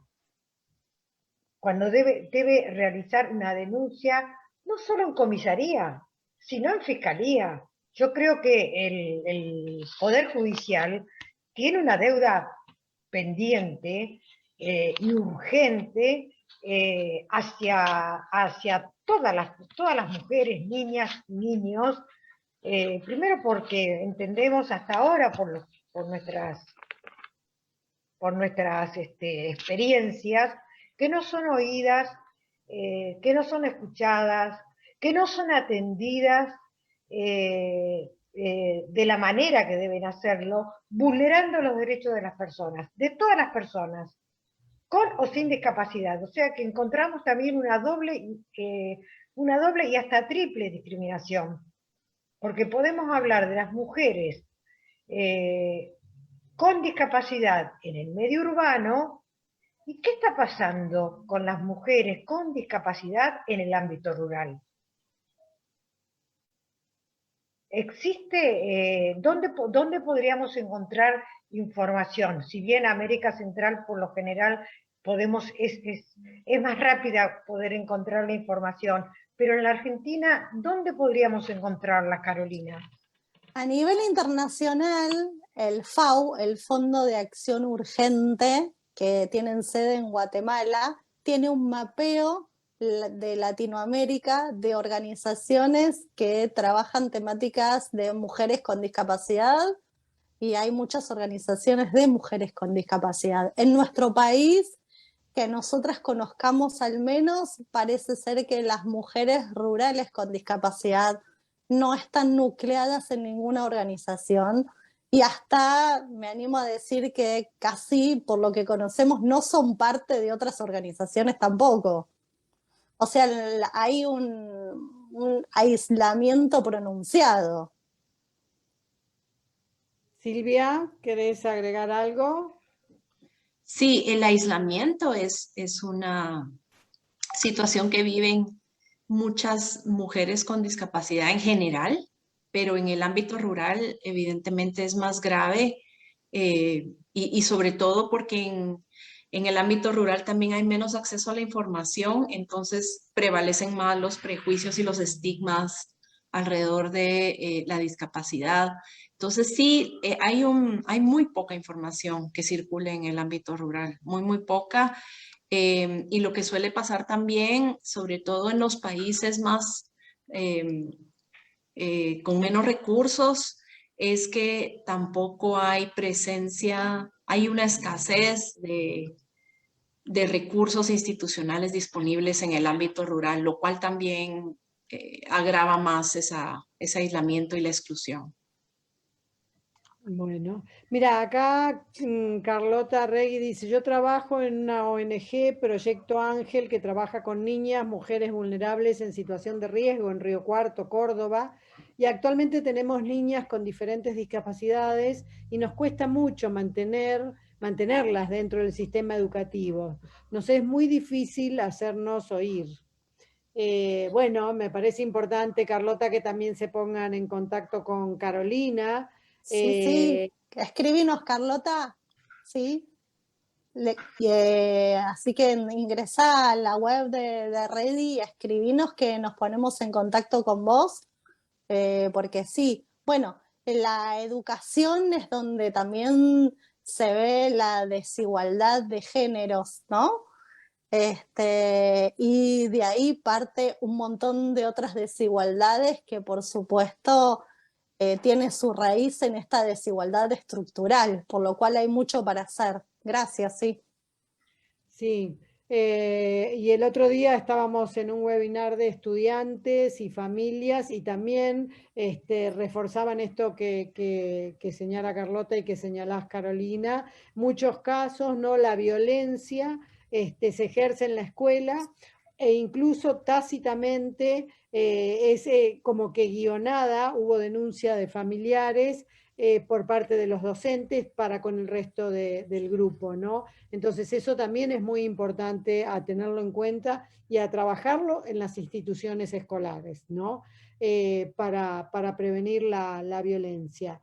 Cuando debe realizar una denuncia, no solo en comisaría, sino en fiscalía. Yo creo que el Poder Judicial tiene una deuda pendiente y urgente hacia todas las mujeres, niñas, niños, primero porque entendemos hasta ahora por nuestras experiencias que no son oídas, que no son escuchadas, que no son atendidas de la manera que deben hacerlo, vulnerando los derechos de las personas, de todas las personas, con o sin discapacidad. O sea que encontramos también una doble y hasta triple discriminación, porque podemos hablar de las mujeres con discapacidad en el medio urbano. ¿Y qué está pasando con las mujeres con discapacidad en el ámbito rural? ¿Existe, dónde podríamos encontrar información? Si bien América Central por lo general es más rápida poder encontrar la información, pero en la Argentina, ¿dónde podríamos encontrarla, Carolina? A nivel internacional, el FAU, el Fondo de Acción Urgente, que tienen sede en Guatemala, tiene un mapeo de Latinoamérica de organizaciones que trabajan temáticas de mujeres con discapacidad, y hay muchas organizaciones de mujeres con discapacidad. En nuestro país, que nosotras conozcamos al menos, parece ser que las mujeres rurales con discapacidad no están nucleadas en ninguna organización, y hasta me animo a decir que casi, por lo que conocemos, no son parte de otras organizaciones tampoco. O sea, hay un aislamiento pronunciado. Silvia, ¿querés agregar algo? Sí, el aislamiento es una situación que viven muchas mujeres con discapacidad en general, pero en el ámbito rural evidentemente es más grave y sobre todo porque en el ámbito rural también hay menos acceso a la información, entonces prevalecen más los prejuicios y los estigmas alrededor de la discapacidad. Entonces sí, hay muy poca información que circule en el ámbito rural, muy poca. Y lo que suele pasar también, sobre todo en los países más con menos recursos, es que tampoco hay presencia, hay una escasez de recursos institucionales disponibles en el ámbito rural, lo cual también agrava más ese aislamiento y la exclusión. Bueno, mira, acá Carlota Regui dice, yo trabajo en una ONG, Proyecto Ángel, que trabaja con niñas, mujeres vulnerables en situación de riesgo en Río Cuarto, Córdoba, y actualmente tenemos niñas con diferentes discapacidades y nos cuesta mucho mantenerlas dentro del sistema educativo. Nos es muy difícil hacernos oír. Bueno, me parece importante, Carlota, que también se pongan en contacto con Carolina. Sí, escribinos, Carlota, ¿sí? Así que ingresá a la web de Ready y escribinos, que nos ponemos en contacto con vos, porque sí, bueno, la educación es donde también se ve la desigualdad de géneros, ¿no? Y de ahí parte un montón de otras desigualdades que, por supuesto, tiene su raíz en esta desigualdad estructural, por lo cual hay mucho para hacer. Gracias, sí. Sí, y el otro día estábamos en un webinar de estudiantes y familias y también reforzaban esto que señala Carlota y que señalás, Carolina. Muchos casos, ¿no? La violencia se ejerce en la escuela e incluso tácitamente es como que guionada, hubo denuncia de familiares por parte de los docentes para con el resto del grupo, ¿no? Entonces eso también es muy importante a tenerlo en cuenta y a trabajarlo en las instituciones escolares, ¿no? Para prevenir la violencia.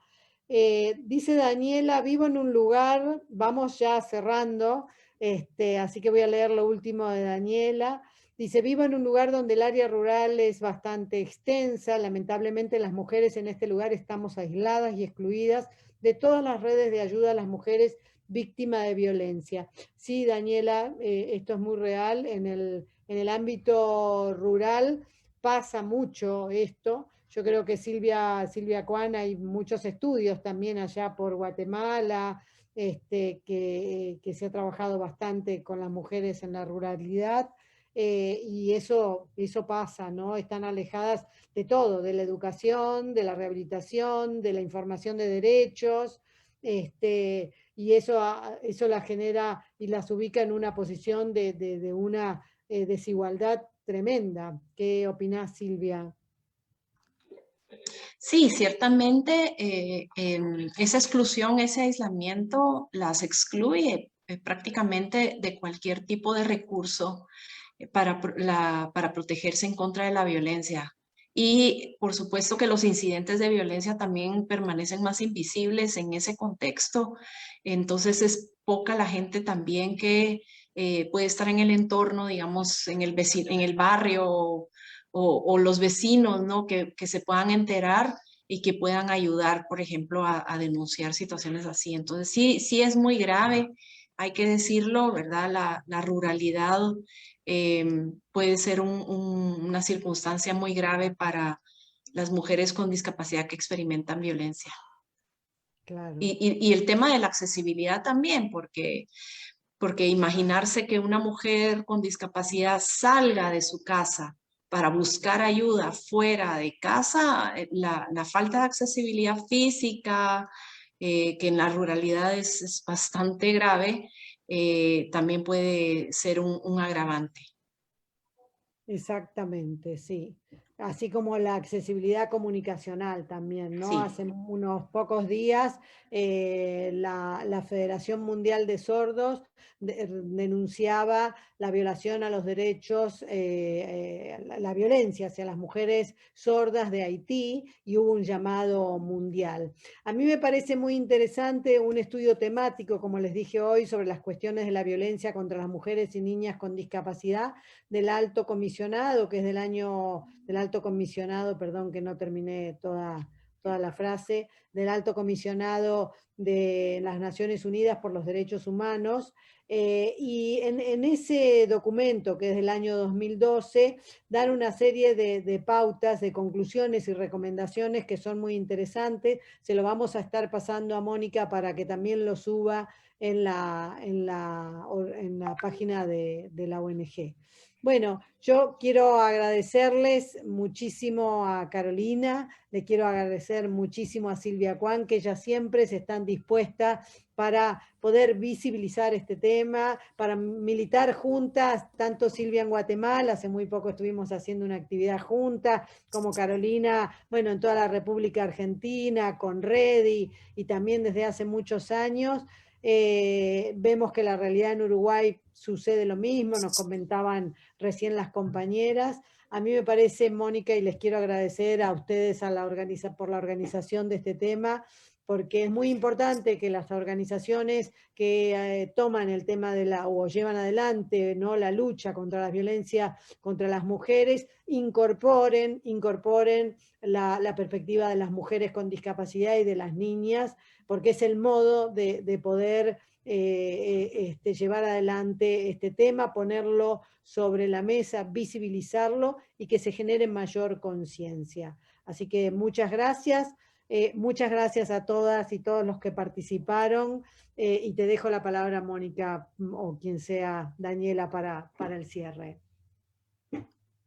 Dice Daniela, vivo en un lugar, vamos ya cerrando, así que voy a leer lo último de Daniela. Dice, vivo en un lugar donde el área rural es bastante extensa, lamentablemente las mujeres en este lugar estamos aisladas y excluidas de todas las redes de ayuda a las mujeres víctimas de violencia. Sí, Daniela, esto es muy real, en el ámbito rural pasa mucho esto. Yo creo que Silvia Cuán, hay muchos estudios también allá por Guatemala, que se ha trabajado bastante con las mujeres en la ruralidad, y eso pasa, ¿no? Están alejadas de todo, de la educación, de la rehabilitación, de la información de derechos, y eso las genera y las ubica en una posición de una desigualdad tremenda. ¿Qué opinás, Silvia? Sí, ciertamente esa exclusión, ese aislamiento las excluye prácticamente de cualquier tipo de recurso para protegerse en contra de la violencia. Y por supuesto que los incidentes de violencia también permanecen más invisibles en ese contexto. Entonces es poca la gente también que puede estar en el entorno, digamos, en el barrio o los vecinos, ¿no? Que se puedan enterar y que puedan ayudar, por ejemplo, a denunciar situaciones así. Entonces sí es muy grave, hay que decirlo, ¿verdad? La ruralidad puede ser una circunstancia muy grave para las mujeres con discapacidad que experimentan violencia. Claro. Y el tema de la accesibilidad también, porque imaginarse que una mujer con discapacidad salga de su casa para buscar ayuda fuera de casa, la falta de accesibilidad física, que en la ruralidad es bastante grave, también puede ser un agravante. Exactamente, sí. Así como la accesibilidad comunicacional también, ¿no? Sí. Hace unos pocos días la Federación Mundial de Sordos denunciaba la violación a los derechos, la violencia hacia las mujeres sordas de Haití, y hubo un llamado mundial. A mí me parece muy interesante un estudio temático, como les dije hoy, sobre las cuestiones de la violencia contra las mujeres y niñas con discapacidad, del alto comisionado, que es del alto comisionado, perdón que no terminé toda la frase, del alto comisionado de las Naciones Unidas por los Derechos Humanos, y en ese documento, que es del año 2012, dan una serie de pautas, de conclusiones y recomendaciones que son muy interesantes. Se lo vamos a estar pasando a Mónica para que también lo suba en la página de la ONG. Bueno, yo quiero agradecerles muchísimo a Carolina, le quiero agradecer muchísimo a Silvia Cuán, que ellas siempre se están dispuestas para poder visibilizar este tema, para militar juntas, tanto Silvia en Guatemala, hace muy poco estuvimos haciendo una actividad juntas, como Carolina, bueno, en toda la República Argentina, con Redi, y también desde hace muchos años. Vemos que la realidad en Uruguay sucede lo mismo, nos comentaban recién las compañeras. A mí me parece, Mónica, y les quiero agradecer a ustedes por la organización de este tema, porque es muy importante que las organizaciones que toman el tema o llevan adelante, ¿no?, la lucha contra la violencia contra las mujeres, incorporen la perspectiva de las mujeres con discapacidad y de las niñas, porque es el modo de poder llevar adelante este tema, ponerlo sobre la mesa, visibilizarlo y que se genere mayor conciencia. Así que muchas gracias a todas y todos los que participaron, y te dejo la palabra, Mónica, o quien sea, Daniela, para el cierre.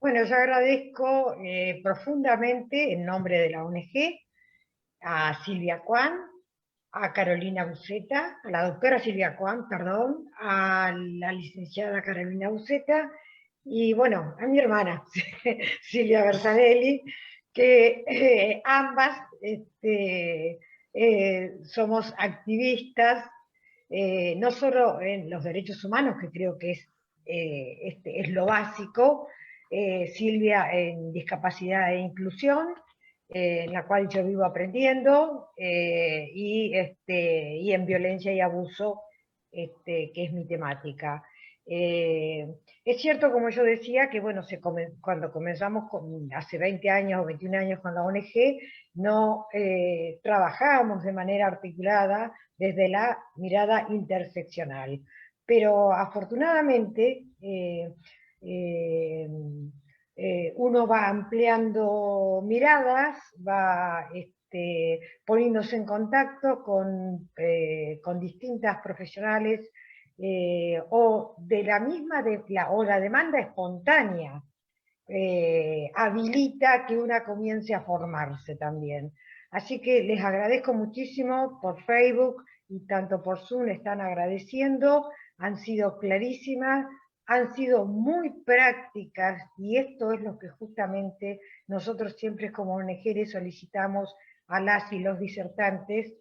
Bueno, yo agradezco profundamente en nombre de la ONG a Silvia Cuán, a Carolina Buceta, a la doctora Silvia Cuán, perdón, a la licenciada Carolina Buceta y bueno, a mi hermana, Silvia Bertanelli, que ambas somos activistas, no solo en los derechos humanos, que creo que es lo básico, Silvia en discapacidad e inclusión, en la cual yo vivo aprendiendo, y en violencia y abuso, que es mi temática. Es cierto, como yo decía, que bueno, cuando comenzamos hace 20 años o 21 años con la ONG, no trabajábamos de manera articulada desde la mirada interseccional. Pero afortunadamente uno va ampliando miradas, va poniéndose en contacto con distintas profesionales, o de la misma o la demanda espontánea habilita que una comience a formarse también. Así que les agradezco muchísimo por Facebook y tanto por Zoom están agradeciendo, han sido clarísimas, han sido muy prácticas, y esto es lo que justamente nosotros siempre como ONG solicitamos a las y los disertantes,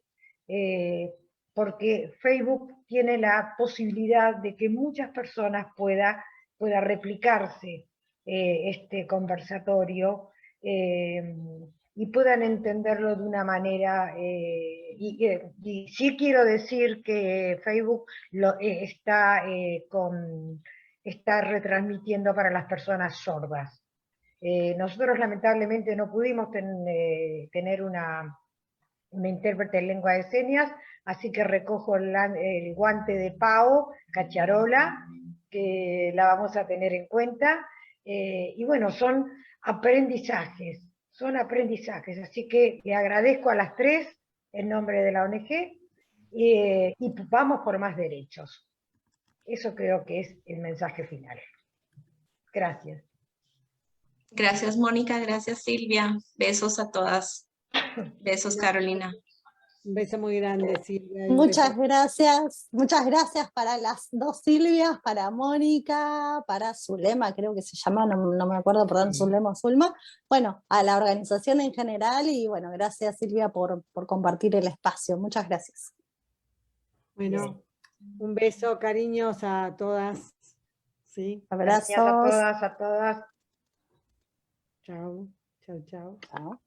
porque Facebook tiene la posibilidad de que muchas personas pueda replicarse este conversatorio, y puedan entenderlo de una manera, y sí quiero decir que Facebook está retransmitiendo para las personas sordas. Nosotros lamentablemente no pudimos tener una intérprete en lengua de señas, así que recojo el guante de Pau, Cacharola, que la vamos a tener en cuenta, y bueno, son aprendizajes, así que le agradezco a las tres en nombre de la ONG, y vamos por más derechos. Eso creo que es el mensaje final. Gracias. Gracias, Mónica. Gracias, Silvia. Besos a todas. Besos, Carolina. Un beso muy grande, Silvia. y un beso. Muchas gracias para las dos Silvias, para Mónica, para Zulema, creo que se llama, no me acuerdo, perdón, Zulema o Zulma, bueno, a la organización en general, y bueno, gracias Silvia por compartir el espacio, muchas gracias. Bueno, un beso, cariños a todas. ¿Sí? Abrazos. Gracias a todas, a todas. Chao, chao, chao. Chao.